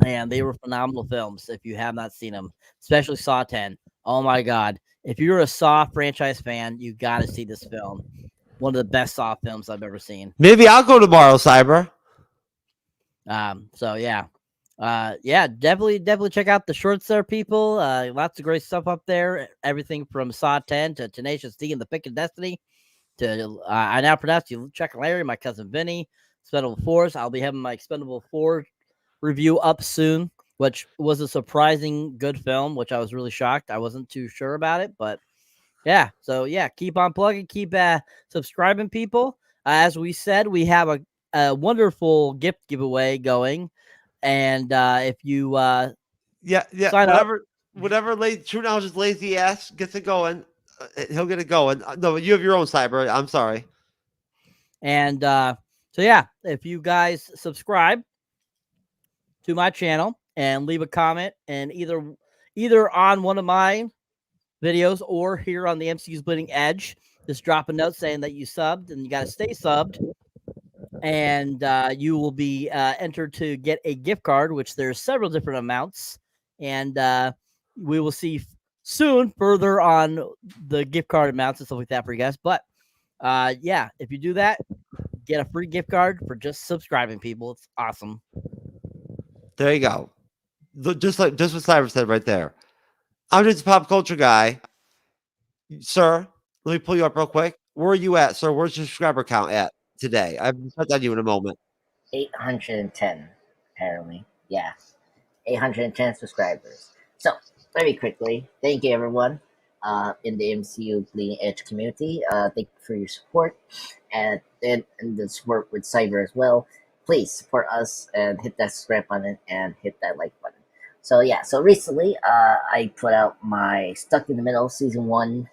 And they were phenomenal films if you have not seen them, especially Saw 10. Oh, my God. If you're a Saw franchise fan, you got to see this film. One of the best Saw films I've ever seen. Maybe I'll go tomorrow, Cyber. So, yeah. Yeah, definitely check out the shorts there, people. Lots of great stuff up there. Everything from Saw 10 to Tenacious D and the Pick of Destiny to, I now pronounce you, Chuck and Larry, my cousin Vinny, Expendable 4s. I'll be having my Expendable 4 review up soon, which was a surprising good film, which I was really shocked. I wasn't too sure about it, but yeah. So yeah, keep on plugging, keep subscribing, people. as we said, we have a wonderful gift giveaway going. And if you sign up, whatever TrueKnowledge's lazy ass gets it going, he'll get it going. No, you have your own Cyber. I'm sorry. And so yeah, if you guys subscribe to my channel and leave a comment, and either on one of my videos or here on the MCU's Bleeding Edge, just drop a note saying that you subbed, and you got to stay subbed, and you will be entered to get a gift card, which there's several different amounts, and we will see soon further on the gift card amounts and stuff like that for you guys. But yeah, if you do that, get a free gift card for just subscribing, people. It's awesome. There you go. Just what Cyber said right there. I'm just a pop culture guy. Sir, let me pull you up real quick. Where are you at, sir? Where's your subscriber count at today? I've put on you in a moment. 810, apparently. Yeah. 810 subscribers. So, very quickly, thank you everyone in the MCU Bleeding Edge community. Thank you for your support and the support with Cyber as well. Please support us and hit that subscribe button and hit that like button. So yeah, so recently I put out my Stuck in the Middle Season 1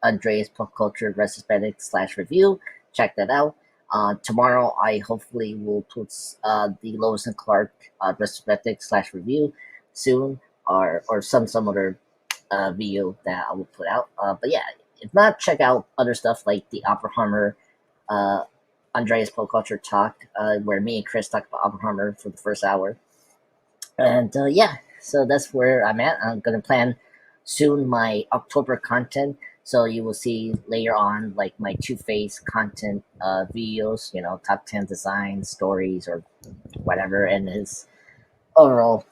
Andreas Pop Culture Retrospective / review. Check that out. Tomorrow I hopefully will put the Lois and Clark Retrospective / review soon, or some other video that I will put out. But yeah, if not, check out other stuff like the Oppenheimer Andreas Pop Culture Talk, where me and Chris talk about Oppenheimer for the first hour. And yeah, so that's where I'm at. I'm going to plan soon my October content. So you will see later on like my Two-Face content videos, you know, top 10 designs, stories, or whatever. And his overall,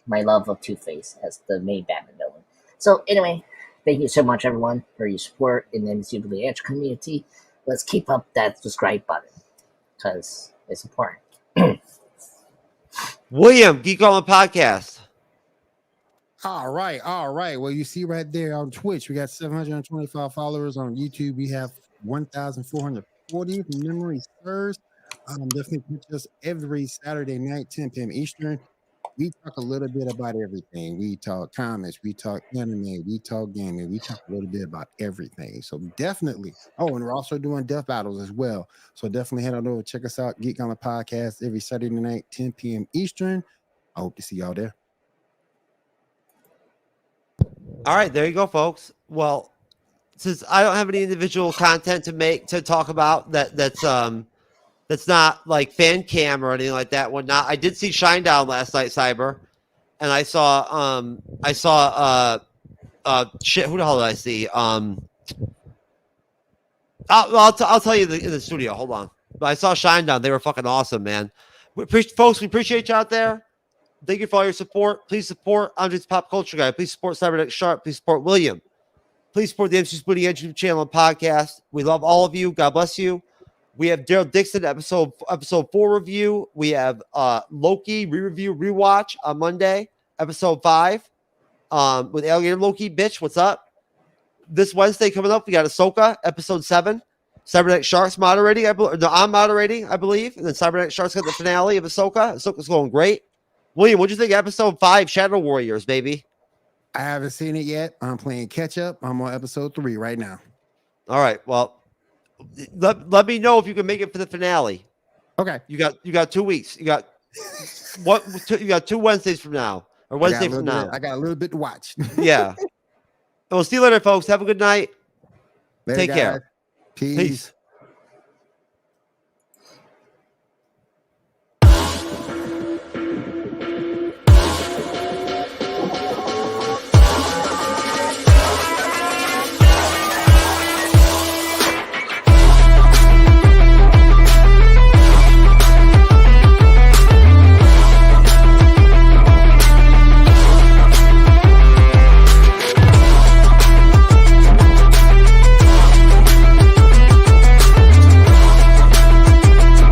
my love of Two-Face as the main Batman villain. So anyway, thank you so much everyone for your support in the MCU Bleeding Edge community. Let's keep up that subscribe button because it's important. William, Geek Gauntlet Podcast. All right. Well, you see right there on Twitch, we got 725 followers. On YouTube, we have 1,440. If memory serves. Definitely catch us every Saturday night, 10 p.m. Eastern. We talk a little bit about everything. We talk comics, we talk anime, we talk gaming, we talk a little bit about everything. So definitely. Oh, and we're also doing death battles as well. So definitely head on over, check us out, Geek Gauntlet Podcast, every Saturday night, 10 p.m. Eastern. I hope to see y'all there. All right, there you go, folks. Well, since I don't have any individual content to talk about that's not like fan cam or anything like that, whatnot. I did see Shinedown last night, Cyber, and I saw shit. Who the hell did I see? I'll tell you in the studio. Hold on. But I saw Shinedown. They were fucking awesome, man. Folks, we appreciate you out there. Thank you for all your support. Please support Andre's Pop Culture Guy. Please support Cyberneticshark. Please support William. Please support the MCU'S Bleeding Edge YouTube channel and podcast. We love all of you. God bless you. We have Daryl Dixon episode 4 review. We have Loki re-review rewatch on Monday, episode 5. With Alligator Loki, bitch. What's up? This Wednesday coming up, we got Ahsoka episode 7. Cyberneticshark's moderating. I'm moderating, I believe. And then Cyberneticshark's got the finale of Ahsoka. Ahsoka's going great. William, what'd you think of episode 5, Shadow Warriors, baby? I haven't seen it yet. I'm playing catch up. I'm on episode 3 right now. All right. Well, let me know if you can make it for the finale. Okay. You got 2 weeks. You got you got 2 Wednesdays from now. Or Wednesday from now. I got a little bit to watch. Yeah. And we'll see you later, folks. Have a good night. Later, Take guys. care. Peace.